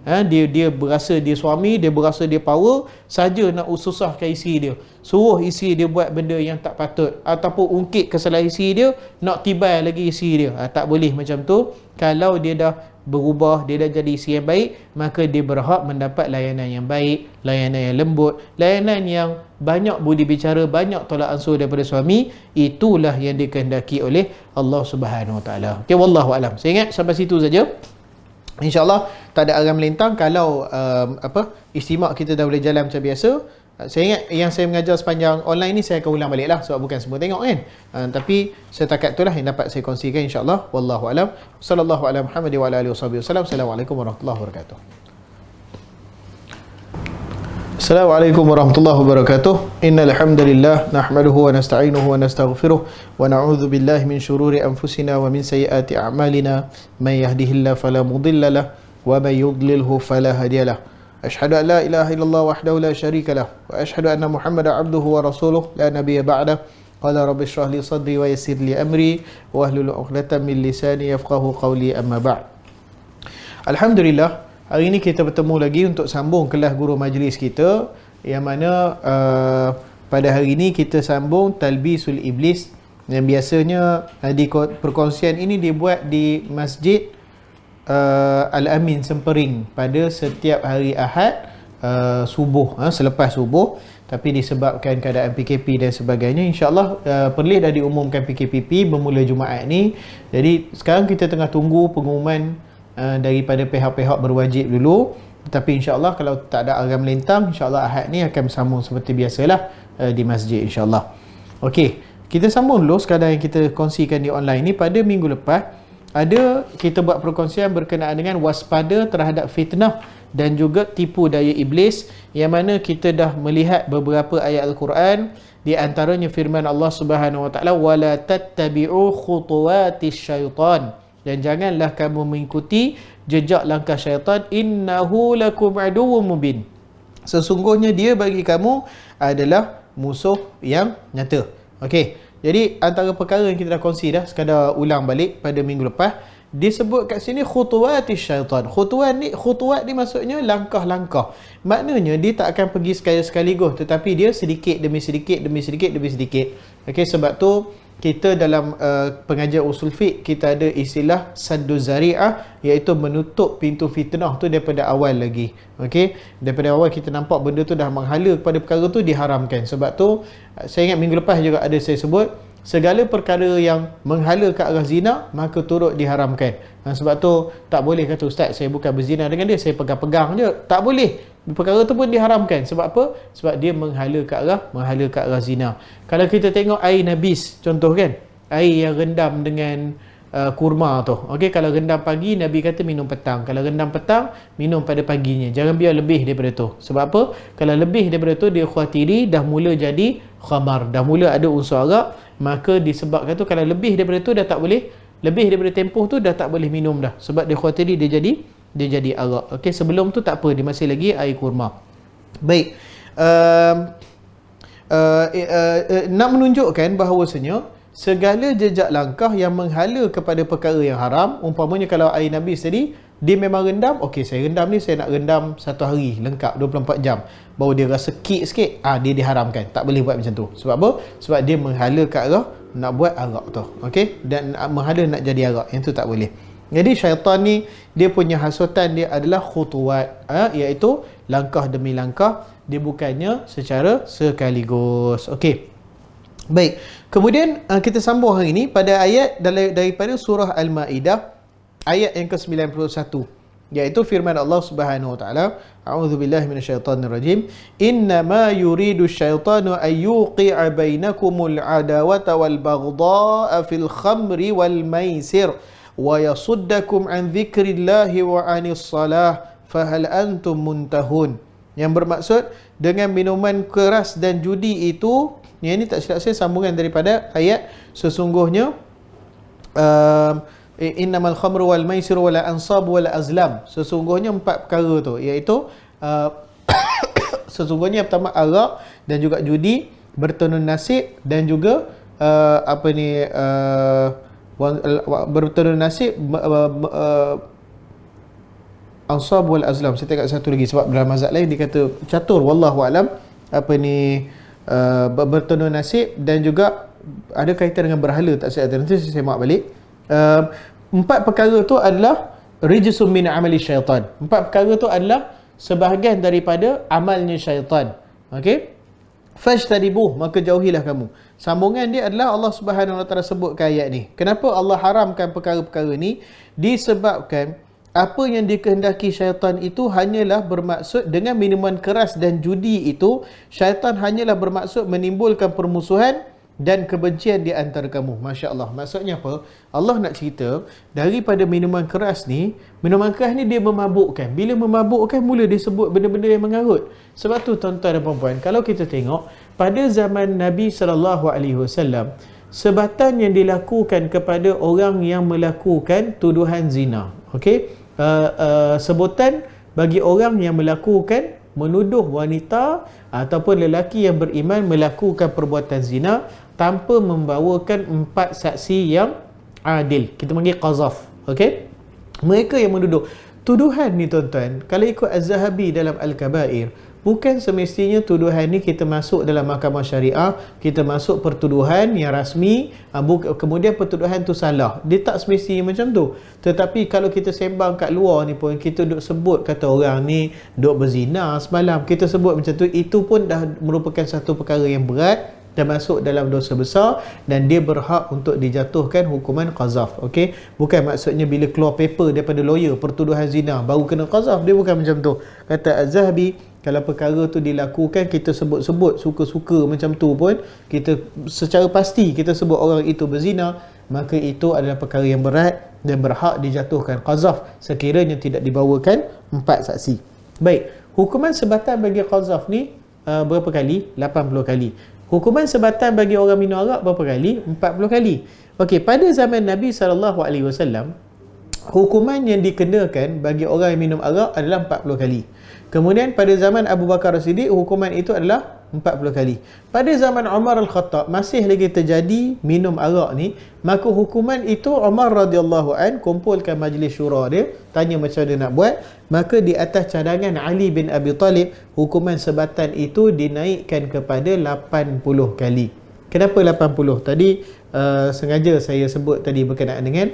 kan. Dia berasa dia suami, dia berasa dia power, saja nak susahkan isteri dia, suruh isteri dia buat benda yang tak patut, ataupun ungkit kesalahan isteri dia, nak tibai lagi isteri dia. Tak boleh macam tu. Kalau dia dah berubah, dia dah jadi isteri yang baik, maka dia berhak mendapat layanan yang baik, layanan yang lembut, layanan yang banyak budi bicara, banyak tolak ansur daripada suami. Itulah yang dikehendaki oleh Allah Subhanahu Wa Taala. Okey, wallahu alam. Saya ingat sampai situ saja. InsyaAllah tak ada arang melintang. Kalau istimak kita dah boleh jalan macam biasa. Saya ingat yang saya mengajar sepanjang online ni saya akan ulang balik lah, sebab bukan semua tengok kan. Tapi setakat itulah yang dapat saya kongsikan, insyaAllah. Wallahu alam. Sallallahu ala Muhammad wa ala alihi wasallam. Assalamualaikum warahmatullahi wabarakatuh. Assalamualaikum warahmatullahi wabarakatuh. Innal hamdalillah nahmaduhu wa nasta'inuhu wa nastaghfiruh wa na'udzu billahi min shururi anfusina wa min sayyiati a'malina. May yahdihillahu fala mudilla lahu wa may yudlilhu fala hadiyalah. Asyhadu an la ilaha illallah wahdahu la syarika lah wa asyhadu anna Muhammadan abduhu wa rasuluh la nabiyya ba'dah. Qala rabbi shrah li sadri wa yassir li amri wa hlul 'uqdatam min lisani yafqahu qawli, amma ba'd. Alhamdulillah, hari ini kita bertemu lagi untuk sambung kelas guru majlis kita, yang mana pada hari ini kita sambung Talbisul Iblis, yang biasanya di perkongsian ini dibuat di Masjid Al-Amin Sempering pada setiap hari Ahad subuh, selepas subuh. Tapi disebabkan keadaan PKP dan sebagainya, insyaAllah Perlis dah diumumkan PKPP bermula Jumaat ni. Jadi sekarang kita tengah tunggu pengumuman daripada pihak-pihak berwajib dulu. Tapi insyaAllah kalau tak ada aram melintang, insyaAllah Ahad ni akan bersambung seperti biasalah di masjid, insyaAllah. Okey, kita sambung dulu sekadar yang kita kongsikan di online ni. Pada minggu lepas kita buat perkongsian berkenaan dengan waspada terhadap fitnah dan juga tipu daya iblis, yang mana kita dah melihat beberapa ayat Al-Quran, di antaranya firman Allah Subhanahu wa taala, wala tattabi'u khutuwatis syaitan, dan janganlah kamu mengikuti jejak langkah syaitan, innahu lakum aduwwum mubin, sesungguhnya dia bagi kamu adalah musuh yang nyata. Okey, jadi antara perkara yang kita dah kongsi dah, sekadar ulang balik pada minggu lepas, disebut kat sini khutuwatis syaitan. Khutuwat ni maksudnya langkah-langkah. Maknanya dia tak akan pergi sekaligus, tetapi dia sedikit demi sedikit demi sedikit demi sedikit. Okey, sebab tu kita dalam pengajian usul fiqh kita ada istilah saddu zari'ah, iaitu menutup pintu fitnah tu daripada awal lagi. Okey, daripada awal kita nampak benda tu dah menghala kepada perkara tu, diharamkan. Sebab tu saya ingat minggu lepas juga ada saya sebut, segala perkara yang menghala ke arah zina maka turut diharamkan. Sebab tu tak boleh kata, ustaz saya bukan berzina dengan dia, saya pegang-pegang je. Tak boleh. Perkara tu pun diharamkan. Sebab apa? Sebab dia menghala ke arah zina. Kalau kita tengok air nabis contoh kan, air yang rendam dengan kurma tu. Okey, kalau rendam pagi Nabi kata minum petang. Kalau rendam petang minum pada paginya. Jangan biar lebih daripada tu. Sebab apa? Kalau lebih daripada tu dia khawatiri dah mula jadi khamar, dah mula ada unsur arak. Maka disebabkan tu kalau lebih daripada tu dah tak boleh, lebih daripada tempoh tu dah tak boleh minum dah. Sebab dia khawatiri dia jadi arak. Okey, sebelum tu tak apa, dia masih lagi air kurma. Baik. Nak menunjukkan bahawasanya segala jejak langkah yang menghala kepada perkara yang haram, umpamanya kalau air nabis tadi dia memang rendam, okey saya rendam ni, saya nak rendam 1 hari lengkap 24 jam, baru dia rasa kik sikit, dia diharamkan, tak boleh buat macam tu. Sebab apa? Sebab dia menghala ke arah nak buat arak tu. Okey, dan menghala nak jadi arak, yang tu tak boleh. Jadi syaitan ni dia punya hasutan dia adalah khutuwat, iaitu langkah demi langkah, dia bukannya secara sekaligus. Okey. Baik. Kemudian kita sambung hari ini pada ayat daripada surah Al-Maidah ayat yang ke-91, iaitu firman Allah Subhanahu wa taala, a'udzubillahi minasyaitonirrajim, innama yuridu syaitanu ayyuqi'a bainakumul adawata wal baghdha'a fil khamri wal maisir wa yasuddakum an dzikrillahi wa anis salah fahal antum muntahun. Yang bermaksud dengan minuman keras dan judi itu, yang ini tak silap saya sambungan daripada ayat sesungguhnya innamal khamru wal maisir wal ansab wal azlam, sesungguhnya 4 perkara tu, iaitu sesungguhnya yang pertama arak dan juga judi, bertenun nasib dan juga bertenun nasib, ansab wal azlam. Saya tengok satu lagi sebab dalam mazhab lain dikata catur, wallahu alam, bertenun nasib dan juga ada kaitan dengan berhala, tak saya nanti saya mak balik. 4 perkara tu adalah rijsum min amali syaitan. 4 perkara tu adalah sebahagian daripada amalnya syaitan. Okey, fajtanibuh, maka jauhilah kamu. Sambungan dia adalah Allah Subhanahu wa taala sebutkan ayat ni. Kenapa Allah haramkan perkara-perkara ni? Disebabkan apa yang dikehendaki syaitan itu hanyalah bermaksud dengan minuman keras dan judi itu, syaitan hanyalah bermaksud menimbulkan permusuhan dan kebencian di antara kamu. Masya Allah. Maksudnya apa? Allah nak cerita daripada minuman keras ni dia memabukkan. Bila memabukkan, mula dia sebut benda-benda yang mengarut. Sebab tu tuan-tuan dan puan-puan, kalau kita tengok pada zaman Nabi SAW, sebatan yang dilakukan kepada orang yang melakukan tuduhan zina, okey, sebutan bagi orang yang melakukan, menuduh wanita ataupun lelaki yang beriman melakukan perbuatan zina tanpa membawakan 4 saksi yang adil. Kita panggil qazaf. Okey? Mereka yang menuduh. Tuduhan ni tuan-tuan, kalau ikut Az-Zahabi dalam Al-Kabair, bukan semestinya tuduhan ni kita masuk dalam mahkamah syariah, kita masuk pertuduhan yang rasmi, kemudian pertuduhan tu salah. Dia tak semestinya macam tu. Tetapi kalau kita sembang kat luar ni pun, kita duk sebut kata orang ni duk berzina semalam, kita sebut macam tu, itu pun dah merupakan satu perkara yang berat dan masuk dalam dosa besar, dan dia berhak untuk dijatuhkan hukuman qazaf. Okey, bukan maksudnya bila keluar paper daripada lawyer pertuduhan zina baru kena qazaf, dia bukan macam tu. Kata Az-Zahabi, kalau perkara tu dilakukan, kita sebut-sebut suka-suka macam tu pun, kita secara pasti kita sebut orang itu berzina, maka itu adalah perkara yang berat dan berhak dijatuhkan qazaf sekiranya tidak dibawakan 4 saksi. Baik, hukuman sebatan bagi qazaf ni berapa kali? 80 kali. Hukuman sebatan bagi orang minum arak berapa kali? 40 kali. Okey, pada zaman Nabi SAW, hukuman yang dikenakan bagi orang yang minum arak adalah 40 kali. Kemudian pada zaman Abu Bakar As-Siddiq, hukuman itu adalah 40 kali. Pada zaman Umar Al-Khattab masih lagi terjadi minum arak ni, maka hukuman itu Umar radhiyallahu an kumpulkan majlis syura dia, tanya macam mana nak buat, maka di atas cadangan Ali bin Abi Talib, hukuman sebatan itu dinaikkan kepada 80 kali. Kenapa 80? Tadi sengaja saya sebut tadi berkenaan dengan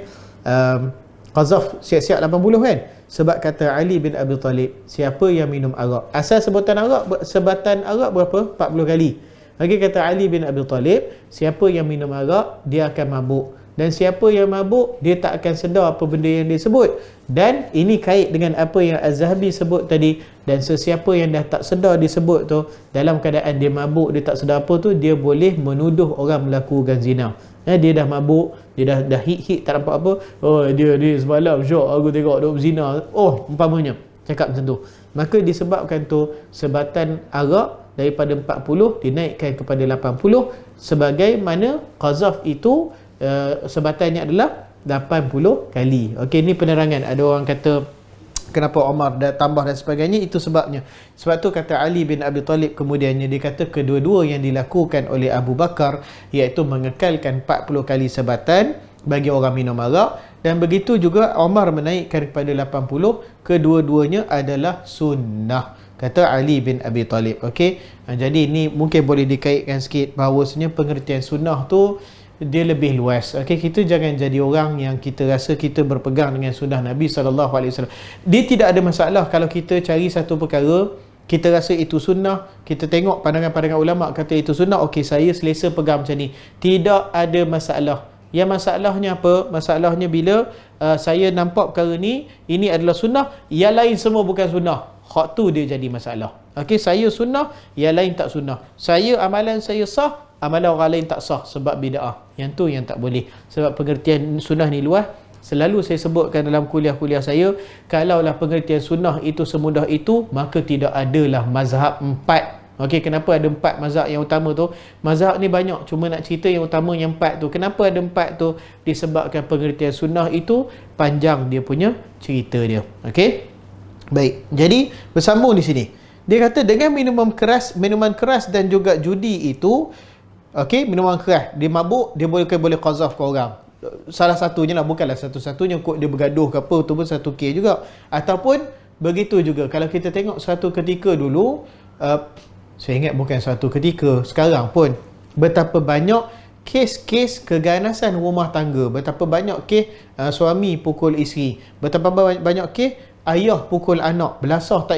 qazaf siap-siap 80 kan? Sebab kata Ali bin Abi Talib, siapa yang minum arak, asal sebatan arak berapa? 40 kali. Lagi kata Ali bin Abi Talib, siapa yang minum arak, dia akan mabuk. Dan siapa yang mabuk, dia tak akan sedar apa benda yang dia sebut. Dan ini kait dengan apa yang Az-Zahabi sebut tadi. Dan sesiapa yang dah tak sedar disebut tu, dalam keadaan dia mabuk, dia tak sedar apa tu, dia boleh menuduh orang melakukan zina. Dia dah mabuk, dia dah hit tak nampak apa, oh dia semalam syok aku tengok dia berzina, oh umpamanya cakap macam tu, maka disebabkan tu sebatan arak daripada 40 dinaikkan kepada 80, sebagaimana qazaf itu sebatannya adalah 80 kali. Okey, ni penerangan. Ada orang kata kenapa Umar dah tambah dan sebagainya, itu sebabnya. Sebab tu kata Ali bin Abi Talib kemudiannya, dia kata kedua-dua yang dilakukan oleh Abu Bakar, iaitu mengekalkan 40 kali sebatan bagi orang minum arak, dan begitu juga Umar menaikkan kepada 80, kedua-duanya adalah sunnah, kata Ali bin Abi Talib. Okey, jadi ini mungkin boleh dikaitkan sikit bahawasanya pengertian sunnah tu dia lebih luas. Okey, kita jangan jadi orang yang kita rasa kita berpegang dengan sunnah Nabi SAW. Dia tidak ada masalah kalau kita cari satu perkara, kita rasa itu sunnah, kita tengok pandangan-pandangan ulama kata itu sunnah, okey saya selesa pegang macam ni, tidak ada masalah. Yang masalahnya apa? Masalahnya bila saya nampak perkara ni, ini adalah sunnah, yang lain semua bukan sunnah, hak tu dia jadi masalah. Okey, saya sunnah, yang lain tak sunnah. Amalan saya sah, amalan orang lain tak sah sebab bid'ah. Yang tu yang tak boleh. Sebab pengertian sunnah ni luas. Selalu saya sebutkan dalam kuliah-kuliah saya, kalaulah pengertian sunnah itu semudah itu, maka tidak adalah mazhab 4. Okey, kenapa ada 4 mazhab yang utama tu? Mazhab ni banyak, cuma nak cerita yang utama yang 4 tu. Kenapa ada 4 tu? Disebabkan pengertian sunnah itu panjang dia punya cerita dia. Okey? Baik. Jadi bersambung di sini. Dia kata dengan minuman keras dan juga judi itu, okey, minuman keras, dia mabuk, dia boleh qazaf ke orang. Salah satunya lah, bukanlah satu-satunya kot, dia bergaduh ke apa, tu pun satu kes juga. Ataupun begitu juga kalau kita tengok satu ketika dulu, saya ingat bukan satu ketika, sekarang pun betapa banyak kes-kes keganasan rumah tangga, betapa banyak kes suami pukul isteri, betapa banyak kes ayah pukul anak, belasah tak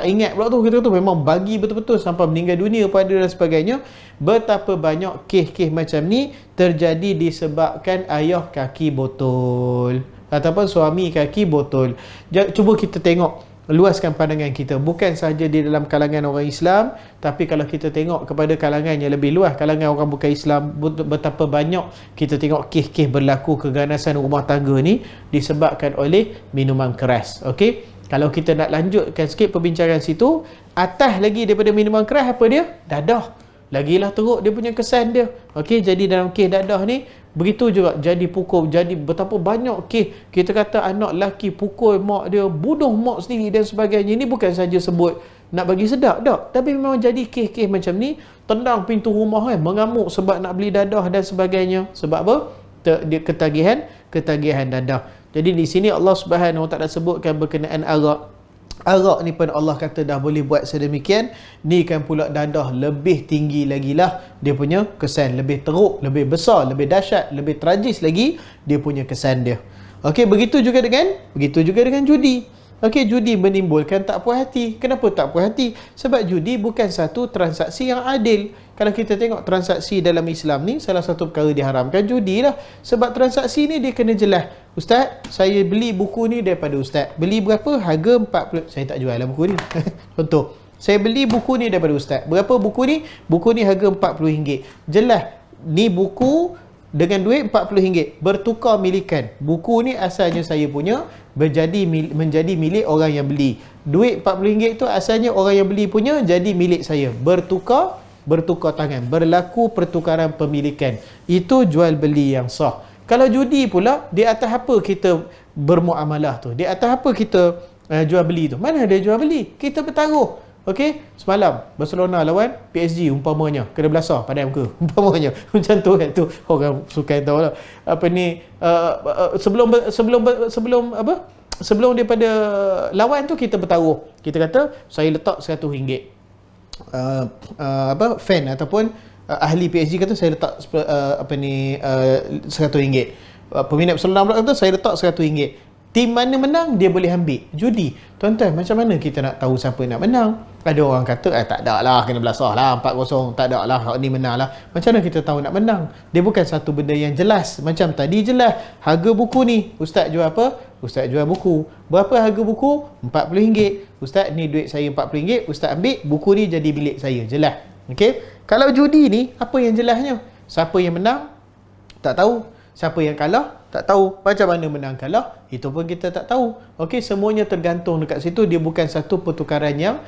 ingat pula tu, kita tu memang bagi betul-betul sampai meninggal dunia pada dan sebagainya. Betapa banyak kes-kes macam ni terjadi disebabkan ayah kaki botol ataupun suami kaki botol. Cuba kita tengok, luaskan pandangan kita, bukan sahaja di dalam kalangan orang Islam, tapi kalau kita tengok kepada kalangan yang lebih luas, kalangan orang bukan Islam, betapa banyak kita tengok kes-kes berlaku keganasan rumah tangga ni disebabkan oleh minuman keras. Okey, kalau kita nak lanjutkan sikit perbincangan situ, atas lagi daripada minuman keras apa dia? Dadah. Lagilah teruk dia punya kesan dia. Okey, jadi dalam kes dadah ni, Begitu juga jadi pukul, jadi betapa banyak kes kita kata anak lelaki pukul mak dia, bunuh mak sendiri dan sebagainya. Ini bukan saja sebut nak bagi sedap tak, tapi memang jadi kes-kes macam ni, tendang pintu rumah kan, mengamuk sebab nak beli dadah dan sebagainya. Sebab apa? Dia ketagihan dadah. Jadi di sini Allah Subhanahu Wa Taala sebutkan berkenaan arak. Arak ni pun Allah kata dah boleh buat sedemikian, ni kan pula dadah lebih tinggi lagi lah dia punya kesan, lebih teruk, lebih besar, lebih dahsyat, lebih tragis lagi dia punya kesan dia. Okey, begitu juga dengan judi. Okey, judi menimbulkan tak puas hati. Kenapa tak puas hati? Sebab judi bukan satu transaksi yang adil. Kalau kita tengok transaksi dalam Islam ni, salah satu perkara diharamkan judi lah. Sebab transaksi ni dia kena jelas. Ustaz, saya beli buku ni daripada Ustaz. Beli berapa? Harga 40. Saya tak jual lah buku ni. Contoh, saya beli buku ni daripada Ustaz. Berapa buku ni? Buku ni harga RM40. Jelas, ni buku dengan duit RM40. Bertukar milikan. Buku ni asalnya saya punya, menjadi milik orang yang beli. Duit RM40 tu asalnya orang yang beli punya, jadi milik saya. Bertukar tangan, berlaku pertukaran pemilikan. Itu jual beli yang sah. Kalau judi pula, di atas apa kita bermuamalah tu? Di atas apa kita jual beli tu? Mana ada jual beli? Kita bertaruh. Okey, semalam Barcelona lawan PSG umpamanya, kena belasah pada muka umpamanya. Macam tu kan, tu orang sukan tahu lah. Apa ni, sebelum daripada lawan tu kita bertaruh. Kita kata saya letak RM100. Fan ataupun ahli PSG kata saya letak RM100. Peminat Barcelona pula kata saya letak RM100. Tim mana menang dia boleh ambil. Judi. Tuan-tuan, macam mana kita nak tahu siapa nak menang? Ada orang kata tak ada lah, kena belasah lah 4-0, tak ada lah, ni menang lah. Macam mana kita tahu nak menang? Dia bukan satu benda yang jelas. Macam tadi jelas, harga buku ni Ustaz jual apa? Ustaz jual buku. Berapa harga buku? RM40. Ustaz, ni duit saya RM40, Ustaz ambil, buku ni jadi milik saya. Jelas. Okey. Kalau judi ni, apa yang jelasnya? Siapa yang menang? Tak tahu. Siapa yang kalah? Tak tahu. Macam mana menang kalah? Itu pun kita tak tahu. Okey, semuanya tergantung dekat situ. Dia bukan satu pertukaran yang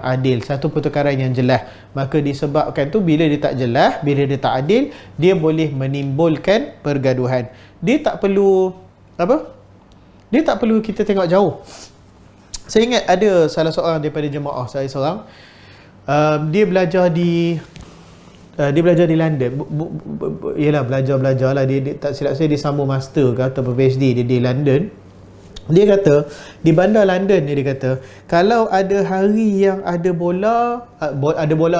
adil, satu pertukaran yang jelas. Maka disebabkan tu, bila dia tak jelas, bila dia tak adil, dia boleh menimbulkan pergaduhan. Dia tak perlu Dia tak perlu kita tengok jauh. Saya ingat ada salah seorang daripada jemaah saya seorang, dia belajar di London. Yalah, belajar lah. Dia tak silap saya, dia sambung master ke atau PhD dia di London. Dia kata di bandar London ni, dia kata kalau ada hari yang ada bola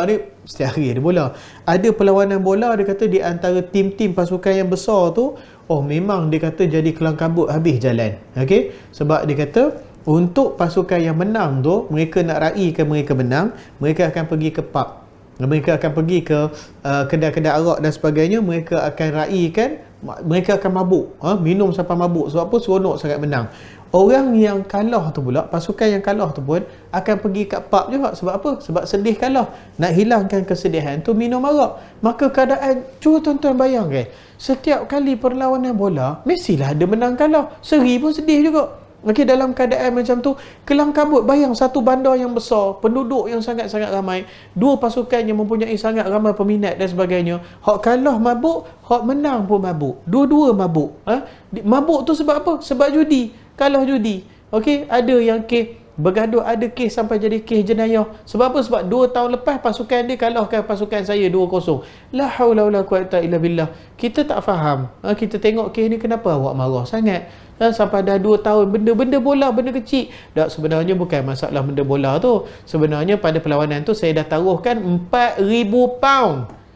ni, setiap hari ada bola, ada perlawanan bola, dia kata di antara tim-tim pasukan yang besar tu, memang dia kata jadi kelang kabut habis jalan. Okey, sebab dia kata untuk pasukan yang menang tu, mereka nak raikan mereka menang, mereka akan pergi ke pub, mereka akan pergi ke kedai-kedai arak dan sebagainya. Mereka akan raikan, mereka akan mabuk, minum sampai mabuk. Sebab apa? Seronok sangat menang. Orang yang kalah tu pula, pasukan yang kalah tu pun akan pergi kat pub juga. Sebab apa? Sebab sedih kalah. Nak hilangkan kesedihan tu, minum arak. Maka keadaan, cuba tuan-tuan bayangkan, setiap kali perlawanan bola, mestilah ada menang kalah. Seri pun sedih juga. Okey, dalam keadaan macam tu, kelang kabut. Bayang satu bandar yang besar, penduduk yang sangat-sangat ramai, dua pasukan yang mempunyai sangat ramai peminat dan sebagainya. Hak kalah mabuk, hak menang pun mabuk. Dua-dua mabuk. Mabuk tu sebab apa? Sebab judi. Kalah judi. Okey, ada yang kes bergaduh, ada kes sampai jadi kes jenayah. Sebab apa? Sebab 2 tahun lepas pasukan dia kalahkan pasukan saya 2-0. La haula wala quwata illa billah. Kita tak faham. Kita tengok kes ni, kenapa awak marah sangat? Sampai dah 2 tahun, benda bola, benda kecil. Tak, sebenarnya bukan masalah benda bola tu. Sebenarnya pada perlawanan tu saya dah taruhkan £4,000.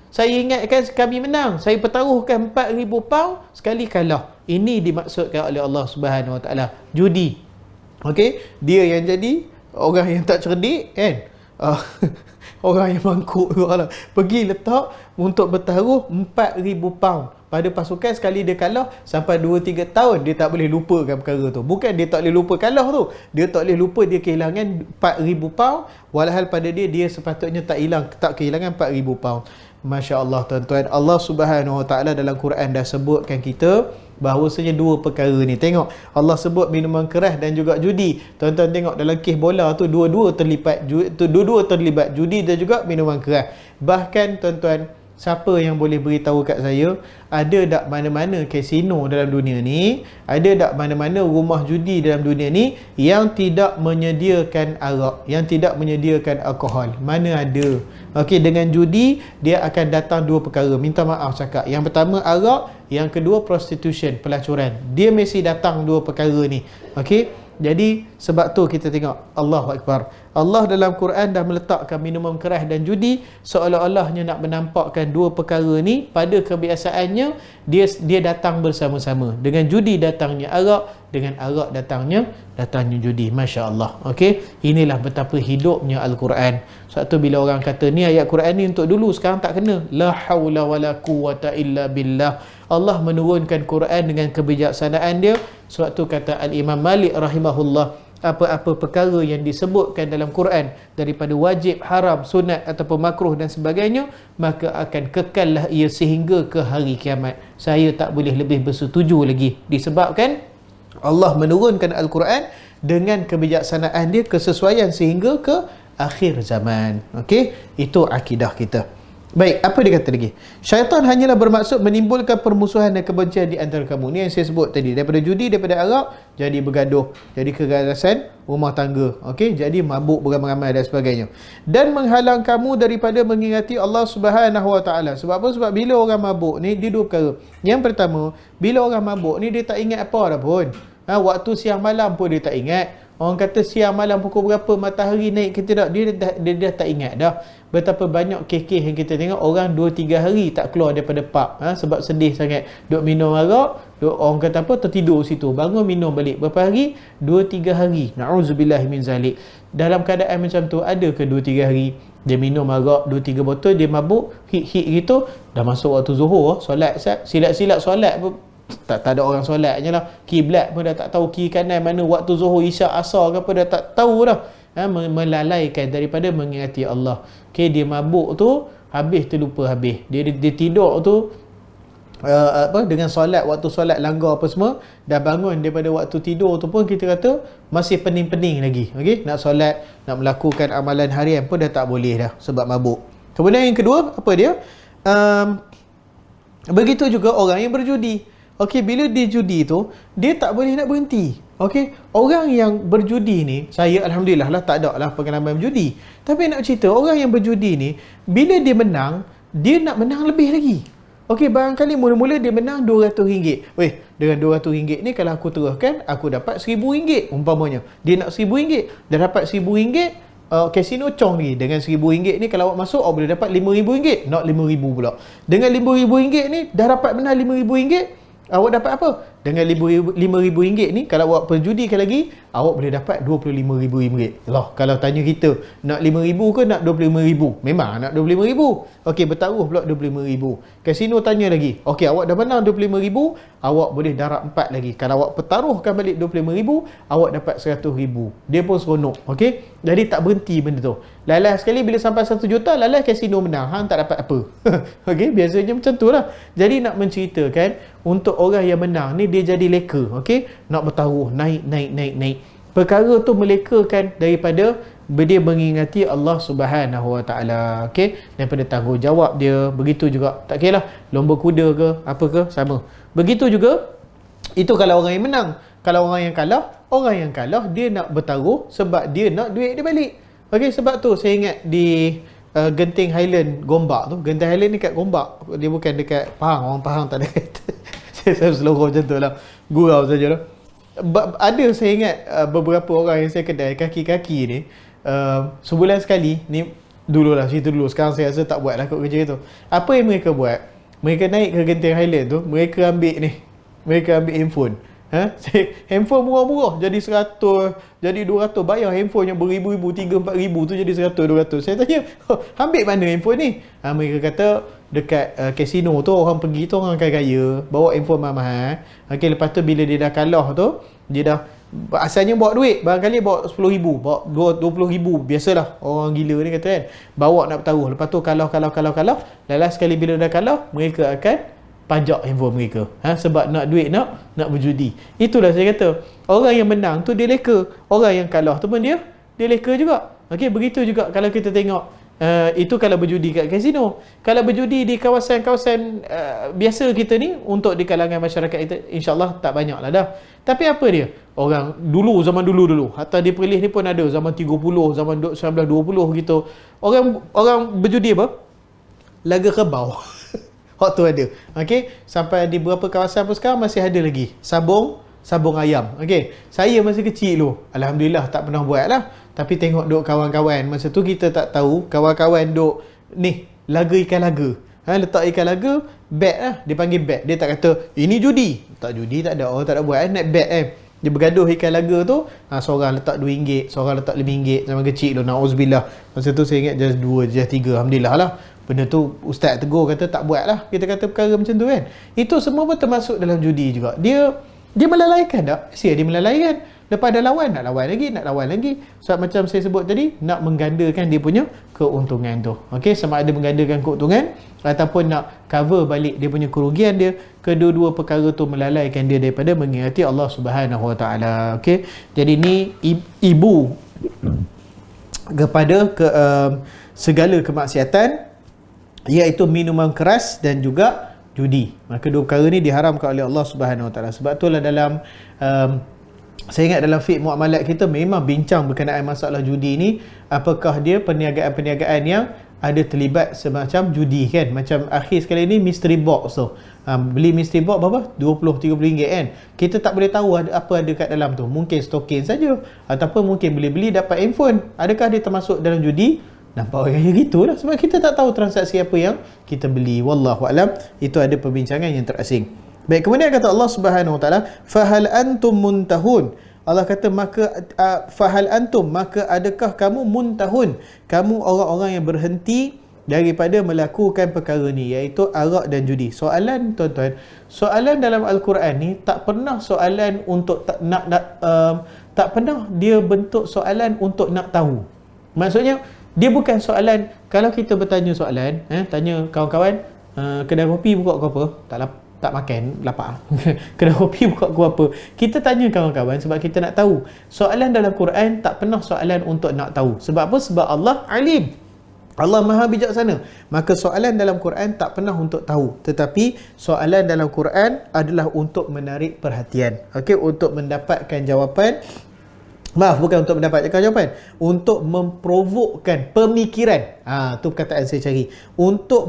Saya ingatkan kami menang, saya pertaruhkan £4,000, sekali kalah. Ini dimaksudkan oleh Allah Subhanahu Wa Taala judi. Okey, dia yang jadi orang yang tak cerdik kan. Orang yang mangkuk lah, pergi letak untuk bertaruh £4,000 pada pasukan. Sekali dia kalah, sampai 2-3 tahun dia tak boleh lupakan perkara tu. Bukan dia tak boleh lupa kalah tu, dia tak boleh lupa dia kehilangan £4,000, walhal pada dia sepatutnya tak kehilangan £4,000. Masya Allah tuan-tuan, Allah Subhanahu Wa Taala dalam Quran dah sebutkan kita bahawasanya dua perkara ni. Tengok, Allah sebut minuman keras dan juga judi. Tuan-tuan tengok dalam kes bola tu, dua-dua terlibat judi dan juga minuman keras. Bahkan tuan-tuan, siapa yang boleh beritahu kat saya, ada tak mana-mana kasino dalam dunia ni, ada tak mana-mana rumah judi dalam dunia ni yang tidak menyediakan arak, yang tidak menyediakan alkohol? Mana ada? Okey, dengan judi dia akan datang dua perkara. Minta maaf cakap. Yang pertama arak, yang kedua prostitution, pelacuran. Dia mesti datang dua perkara ni. Okey. Jadi sebab tu kita tengok Allahu Akbar. Allah dalam Quran dah meletakkan minuman keras dan judi seolah-olahnya nak menampakkan dua perkara ni pada kebiasaannya dia datang bersama-sama. Dengan judi datangnya arak, dengan arak datangnya judi. Masya-Allah. Okey, inilah betapa hidupnya Al-Quran. Sebab tu bila orang kata ni ayat Quran ni untuk dulu, sekarang tak kena. La haula wala quwwata illa billah. Allah menurunkan Quran dengan kebijaksanaan dia. Sebab tu kata Al-Imam Malik rahimahullah, apa-apa perkara yang disebutkan dalam Quran daripada wajib, haram, sunat ataupun makruh dan sebagainya, maka akan kekallah ia sehingga ke hari kiamat. Saya tak boleh lebih bersetuju lagi. Disebabkan Allah menurunkan Al-Quran dengan kebijaksanaan dia, kesesuaian sehingga ke akhir zaman. Okey, itu akidah kita. Baik, apa dia kata lagi? Syaitan hanyalah bermaksud menimbulkan permusuhan dan kebencian di antara kamu. Ni yang saya sebut tadi, daripada judi, daripada arak, jadi bergaduh, jadi keganasan rumah tangga. Okey, jadi mabuk beramai-ramai dan sebagainya. Dan menghalang kamu daripada mengingati Allah Subhanahu Wa Taala. Sebab apa? Sebab bila orang mabuk ni dia dua perkara. Yang pertama, bila orang mabuk ni dia tak ingat apa dah pun. Waktu siang malam pun dia tak ingat. Orang kata siang malam pukul berapa matahari naik ke tidak, dia dah tak ingat dah. Betapa banyak kes-kes yang kita tengok orang 2-3 hari tak keluar daripada pub, sebab sedih sangat. Duk minum arak, orang kata apa, tertidur situ, bangun minum balik. Berapa hari? 2-3 hari. Na'udzubillah min zalik. Dalam keadaan macam tu, ada ke 2-3 hari dia minum arak 2-3 botol, dia mabuk, hit gitu, dah masuk waktu zuhur, solat, silap-silap solat pun tak ada orang solat je lah. Kiblat pun dah tak tahu, kiri kanan mana, waktu zuhur, isyak, asar ke apa dah tak tahu dah. Melalaikan daripada mengingati Allah. Okay, dia mabuk tu habis, terlupa habis. Dia tidur tu dengan solat, waktu solat langgar apa semua, dah bangun daripada waktu tidur tu pun kita kata masih pening-pening lagi. Okay, nak solat, nak melakukan amalan harian pun dah tak boleh dah sebab mabuk. Kemudian yang kedua, apa dia? Begitu juga orang yang berjudi. Okey, bila dia judi tu, dia tak boleh nak berhenti. Okey, orang yang berjudi ni, saya alhamdulillah lah tak ada lah pengalaman berjudi. Tapi nak cerita, orang yang berjudi ni, bila dia menang, dia nak menang lebih lagi. Okey, barangkali mula-mula dia menang RM200. Weh, dengan RM200 ni kalau aku teruskan, aku dapat RM1,000 umpamanya. Dia nak RM1,000, dah dapat RM1,000, kasino cong lagi. Dengan RM1,000 ni kalau awak masuk, awak boleh dapat RM5,000. Nak RM5,000 pula. Dengan RM5,000 ni, dah dapat menang RM5,000. Awak dapat apa? Dengan RM5,000 ni, kalau awak perjudikan lagi, awak boleh dapat RM25,000. Loh, kalau tanya kita, nak RM5,000 ke nak RM25,000? Memang nak RM25,000. Okey, bertaruh pula RM25,000. Kasino tanya lagi. Okey, awak dah menang RM25,000, awak boleh darab 4 lagi. Kalau awak pertaruhkan balik RM25,000, awak dapat RM100,000. Dia pun seronok. Okey? Jadi tak berhenti benda tu. Lalas sekali bila sampai RM1 juta, lalas kasino menang. Hang tak dapat apa. Okey, biasanya macam tu lah. Jadi nak menceritakan, untuk orang yang menang ni, dia jadi leka. Okey, nak bertaruh, naik. Perkara tu melekakan daripada dia mengingati Allah Subhanahu Wa Taala. Okey, daripada tanggungjawab dia. Begitu juga, tak kira lah lomba kuda ke apa ke, sama. Begitu juga, itu kalau orang yang menang. Kalau orang yang kalah dia nak bertaruh sebab dia nak duit dia balik. Okey, sebab tu saya ingat di Genting Highland Gombak tu. Genting Highland ni kat Gombak, dia bukan dekat Pahang. Orang Pahang tak ada kata. Saya seloroh macam tu lah, gurau saja lah. Ada saya ingat beberapa orang yang saya kedai kaki-kaki ni, sebulan sekali ni, dululah cerita dulu, sekarang saya rasa tak buat lah kot kerja tu. Apa yang mereka buat, mereka naik ke Genting Highland tu, mereka ambil handphone. Handphone murah-murah, jadi 100, jadi 200. Bayar handphone yang beribu-ribu, 3-4 ribu tu jadi 100-200. Saya tanya, ambil mana handphone ni? Mereka kata dekat kasino tu orang pergi tu orang kaya, bawa handphone mahal. Okey, lepas tu bila dia dah kalah tu, dia dah asalnya bawa duit, barangkali bawa 10,000, bawa 20,000, biasalah orang gila ni kata kan, bawa nak bertaruh. Lepas tu kalah. Lalas sekali bila dah kalah, mereka akan pajak handphone mereka. Sebab nak duit, nak berjudi. Itulah saya kata, orang yang menang tu dia leka, orang yang kalah tu pun dia leka juga. Okey, begitu juga kalau kita tengok Itu kalau berjudi kat kasino. Kalau berjudi di kawasan-kawasan biasa kita ni, untuk di kalangan masyarakat kita, insyaAllah tak banyak lah dah. Tapi apa dia? Orang dulu, zaman dulu, hatta di Perlis ni pun ada, zaman 30, zaman 1920 gitu. Orang berjudi apa? Laga kerbau. Waktu ada. Okey, sampai di beberapa kawasan pun sekarang masih ada lagi. Sabung ayam. Okey, saya masa kecil dulu, alhamdulillah tak pernah buat lah. Tapi tengok duk kawan-kawan, masa tu kita tak tahu, kawan-kawan duk ni laga ikan laga. Letak ikan laga, bet lah, dia panggil bet. Dia tak kata ini judi. Tak judi tak ada, orang tak ada buat nak bet Dia bergaduh ikan laga tu, seorang letak RM2, seorang letak RM5. Zaman kecil tu, na'uzubillah. Masa tu saya ingat just 2, just 3, alhamdulillah lah. Benda tu ustaz tegur, kata tak buat lah. Kita kata perkara macam tu kan. Itu semua pun termasuk dalam judi juga. Dia melalaikan tak? Dia melalaikan. Lepas dah lawan, nak lawan lagi. Sebab macam saya sebut tadi, nak menggandakan dia punya keuntungan tu. Okey, sama ada menggandakan keuntungan ataupun nak cover balik dia punya kerugian dia. Kedua-dua perkara tu melalaikan dia daripada mengingati Allah Subhanahu Wa Taala. Okey. Jadi ni ibu kepada segala kemaksiatan, iaitu minuman keras dan juga judi. Maka dua perkara ni diharamkan oleh Allah Subhanahu Wa Taala. Sebab itulah dalam saya ingat dalam fiqh muamalat kita memang bincang berkenaan masalah judi ni, apakah dia perniagaan-perniagaan yang ada terlibat semacam judi kan. Macam akhir sekali ni mystery box tu. Beli mystery box berapa? 20-30 ringgit kan. Kita tak boleh tahu apa ada kat dalam tu. Mungkin token saja, ataupun mungkin beli dapat handphone. Adakah dia termasuk dalam judi? Nampak kayak gitulah, sebab kita tak tahu transaksi apa yang kita beli. Wallahu alam. Itu ada perbincangan yang terasing. Baik, kemudian kata Allah Subhanahu Wa Taala, fahal antum muntahun. Allah kata maka fahal antum, maka adakah kamu muntahun, kamu orang-orang yang berhenti daripada melakukan perkara ni, iaitu arak dan judi. Soalan tuan-tuan, soalan dalam Al-Quran ni tak pernah soalan untuk tak pernah dia bentuk soalan untuk nak tahu. Maksudnya dia bukan soalan, kalau kita bertanya soalan, tanya kawan-kawan, kedai kopi buka pukul apa? Tak makan, lapar. Kedai kopi buka pukul apa? Kita tanya kawan-kawan sebab kita nak tahu. Soalan dalam Quran tak pernah soalan untuk nak tahu. Sebab apa? Sebab Allah alim. Allah maha bijaksana. Maka soalan dalam Quran tak pernah untuk tahu. Tetapi soalan dalam Quran adalah untuk menarik perhatian. Okey, untuk mendapatkan jawapan. Maaf, bukan untuk mendapatkan jawapan, untuk memprovokkan pemikiran. Tu perkataan saya cari. Untuk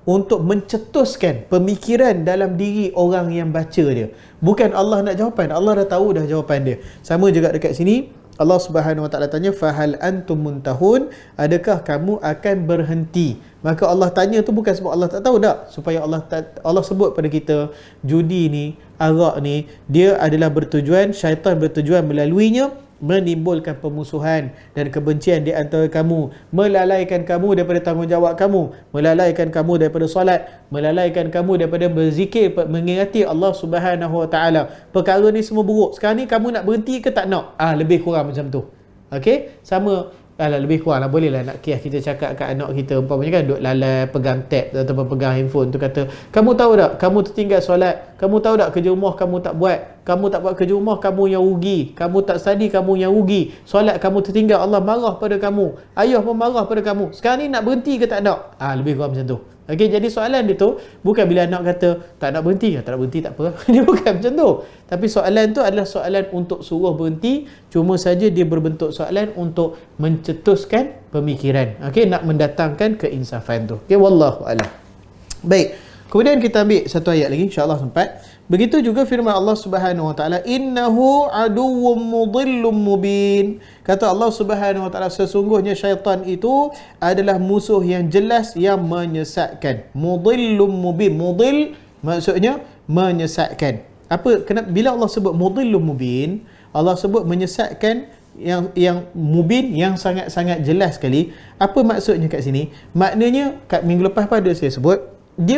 untuk mencetuskan pemikiran dalam diri orang yang baca dia. Bukan Allah nak jawapan, Allah dah tahu dah jawapan dia. Sama juga dekat sini, Allah Subhanahu Wa Taala tanya, fahal antum muntahun, adakah kamu akan berhenti? Maka Allah tanya tu bukan sebab Allah tak tahu tak, supaya Allah sebut pada kita, judi ni, arak ni, dia adalah bertujuan, syaitan bertujuan melaluinya menimbulkan permusuhan dan kebencian di antara kamu, melalaikan kamu daripada tanggungjawab kamu, melalaikan kamu daripada solat, melalaikan kamu daripada berzikir, mengingati Allah Subhanahu Wa Taala. Perkara ni semua buruk. Sekarang ni kamu nak berhenti ke tak nak? Lebih kurang macam tu. Okey, sama. Lebih kurang lah, boleh lah nak kias kita cakap kat anak kita, umpamanya kan duk lalai pegang tab ataupun pegang handphone tu, kata, kamu tahu tak kamu tertinggal solat, kamu tahu tak kerja rumah kamu tak buat, kamu tak buat kerja rumah, kamu yang rugi, kamu tak study, kamu yang rugi, solat kamu tertinggal, Allah marah pada kamu, ayah pun marah pada kamu, sekarang ni nak berhenti ke tak nak? Lebih kurang macam tu. Okey, jadi soalan dia tu bukan bila anak kata tak nak berhenti, tak nak berhenti tak apa. Dia bukan macam tu. Tapi soalan tu adalah soalan untuk suruh berhenti, cuma saja dia berbentuk soalan untuk mencetuskan pemikiran. Okey, nak mendatangkan keinsafan tu. Okey, wallahu a'lam. Baik. Kemudian kita ambil satu ayat lagi, insya-Allah sempat. Begitu juga firman Allah Subhanahu Wa Taala, innahu aduwwum mudhillum mubin. Kata Allah Subhanahu Wa Taala, sesungguhnya syaitan itu adalah musuh yang jelas yang menyesatkan. Mudhillum mubin. Mudhill maksudnya menyesatkan. Apa? Kenapa bila Allah sebut mudhillum mubin, Allah sebut menyesatkan yang mubin, yang sangat-sangat jelas sekali. Apa maksudnya kat sini? Maknanya kat minggu lepas pada saya sebut, dia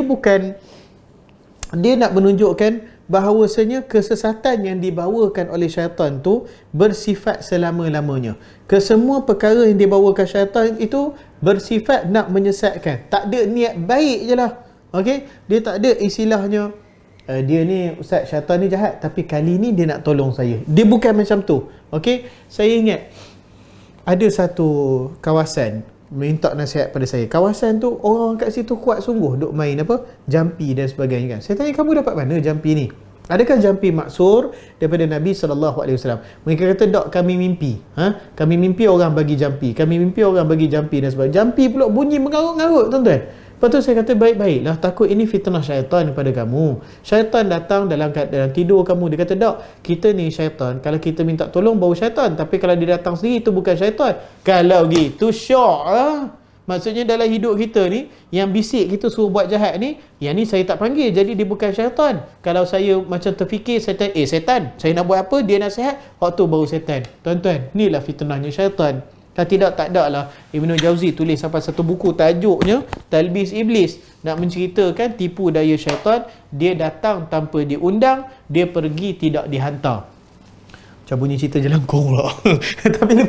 nak menunjukkan bahawasanya kesesatan yang dibawakan oleh syaitan tu bersifat selama-lamanya. Kesemua perkara yang dibawakan syaitan itu bersifat nak menyesatkan. Tak ada niat baik je lah. Okay? Dia tak ada istilahnya, dia ni ustaz, syaitan ni jahat, tapi kali ni dia nak tolong saya. Dia bukan macam tu. Okay? Saya ingat ada satu kawasan minta nasihat pada saya. Kawasan tu orang kat situ kuat sungguh duk main apa? Jampi dan sebagainya kan. Saya tanya, kamu dapat mana jampi ni? Adakah jampi maksur daripada Nabi SAW? Mereka kata, tak, kami mimpi. Kami mimpi orang bagi jampi. Kami mimpi orang bagi jampi dan sebagainya. Jampi pula bunyi mengarut-ngarut, tuan-tuan. Lepas tu saya kata, baik-baiklah, takut ini fitnah syaitan daripada kamu. Syaitan datang dalam tidur kamu. Dia kata, tak, kita ni syaitan. Kalau kita minta tolong, baru syaitan. Tapi kalau dia datang sendiri, itu bukan syaitan. Kalau gitu, syok lah. Maksudnya dalam hidup kita ni, yang bisik kita suruh buat jahat ni, yang ni saya tak panggil, jadi dia bukan syaitan. Kalau saya macam terfikir setan, saya nak buat apa, dia nasihat, waktu baru setan. Tuan-tuan, inilah fitnahnya syaitan. Kalau tidak, tak ada lah. Ibnu Jauzi tulis sampai satu buku tajuknya Talbis Iblis, nak menceritakan tipu daya syaitan. Dia datang tanpa diundang, dia pergi tidak dihantar. Macam bunyi cerita jelangkung lah. Tapi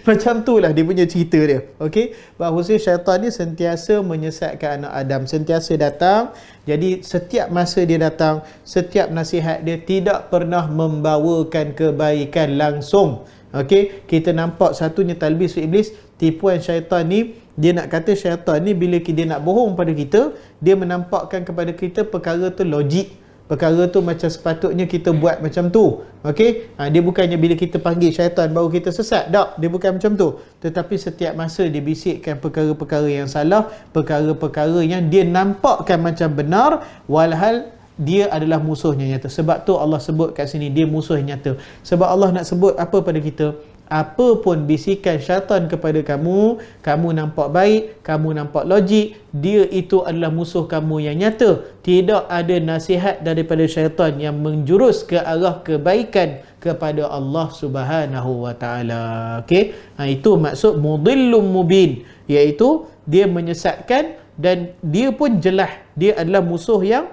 macam tu lah dia punya cerita dia. Okey, bahawa syaitan ni sentiasa menyesatkan anak Adam, sentiasa datang. Jadi setiap masa dia datang, setiap nasihat dia tidak pernah membawakan kebaikan langsung. Okey, kita nampak satunya Talbis Iblis, tipuan syaitan ni. Dia nak kata syaitan ni bila dia nak bohong pada kita, dia menampakkan kepada kita perkara tu logik. Perkara tu macam sepatutnya kita buat macam tu. Okey, dia bukannya bila kita panggil syaitan baru kita sesat. Tak, dia bukan macam tu. Tetapi setiap masa dia bisikkan perkara-perkara yang salah, perkara-perkara yang dia nampakkan macam benar, walhal dia adalah musuhnya nyata. Sebab tu Allah sebut kat sini dia musuh nyata. Sebab Allah nak sebut apa pada kita? Apa pun bisikan syaitan kepada kamu, kamu nampak baik, kamu nampak logik, dia itu adalah musuh kamu yang nyata. Tidak ada nasihat daripada syaitan yang menjurus ke arah kebaikan kepada Allah Subhanahu wa taala. Okey, itu maksud mudillum mubin, iaitu dia menyesatkan dan dia pun jelas. Dia adalah musuh yang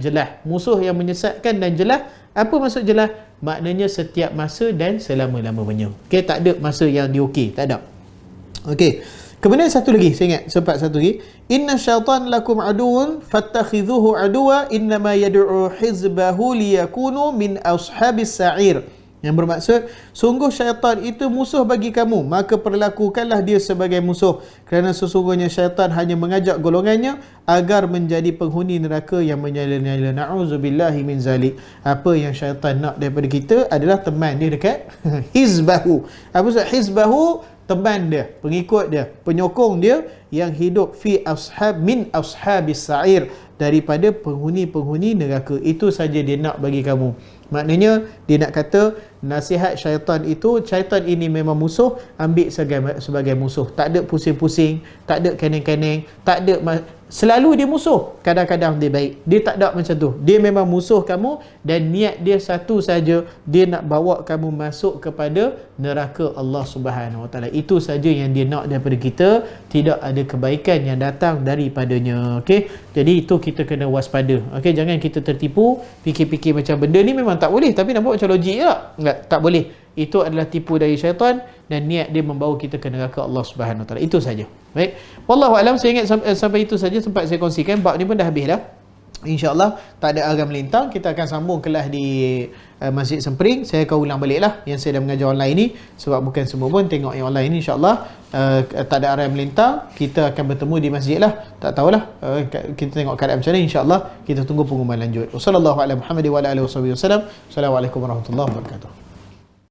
jelas, musuh yang menyesatkan dan jelas. Apa maksud jelas? Maknanya setiap masa dan selama-lamanya. Okey, tak ada masa yang diokey, tak ada. Okey. Kemudian satu lagi, saya ingat sempat satu lagi. Inna syaitan lakum aduun fattakhidhuhu aduwa innama yad'u hizbahu liyakunu min ashabis sa'ir. Yang bermaksud, sungguh syaitan itu musuh bagi kamu, maka perlakukanlah dia sebagai musuh, kerana sesungguhnya syaitan hanya mengajak golongannya agar menjadi penghuni neraka yang menyala-nyala. Na'udzubillahi min zalik. Apa yang syaitan nak daripada kita adalah teman dia dekat hizbahu. Apa maksud hizbahu? Teman dia, pengikut dia, penyokong dia yang hidup min ashabis sa'ir, daripada penghuni-penghuni neraka. Itu saja dia nak bagi kamu. Maknanya dia nak kata nasihat syaitan itu, syaitan ini memang musuh, ambil sebagai musuh. Tak ada pusing-pusing, tak ada keneng-keneng, tak ada selalu dia musuh. Kadang-kadang dia baik. Dia tak ada macam tu. Dia memang musuh kamu dan niat dia satu saja, dia nak bawa kamu masuk kepada neraka Allah Subhanahu Wa Taala. Itu saja yang dia nak daripada kita, tidak ada kebaikan yang datang daripadanya. Okey. Jadi itu kita kena waspada. Okey, jangan kita tertipu, fikir-fikir macam benda ni memang tak boleh tapi nampak macam logik tak? Tak boleh. Itu adalah tipu daya syaitan dan niat dia membawa kita ke neraka Allah Subhanahu Wa Taala. Itu saja. Baik. Wallahu alam, saya ingat sampai itu saja sempat saya kongsikan. Bab ni pun dah habis dah. InsyaAllah tak ada arah melintang. Kita akan sambung kelas di Masjid Sempring. Saya akan ulang balik lah yang saya dah mengajar online ni, sebab bukan semua pun tengok yang online ni. InsyaAllah tak ada arah melintang. Kita akan bertemu di masjid lah. Tak tahulah, kita tengok keadaan macam mana. InsyaAllah kita tunggu pengumuman lanjut. Wassalamualaikum warahmatullahi wabarakatuh.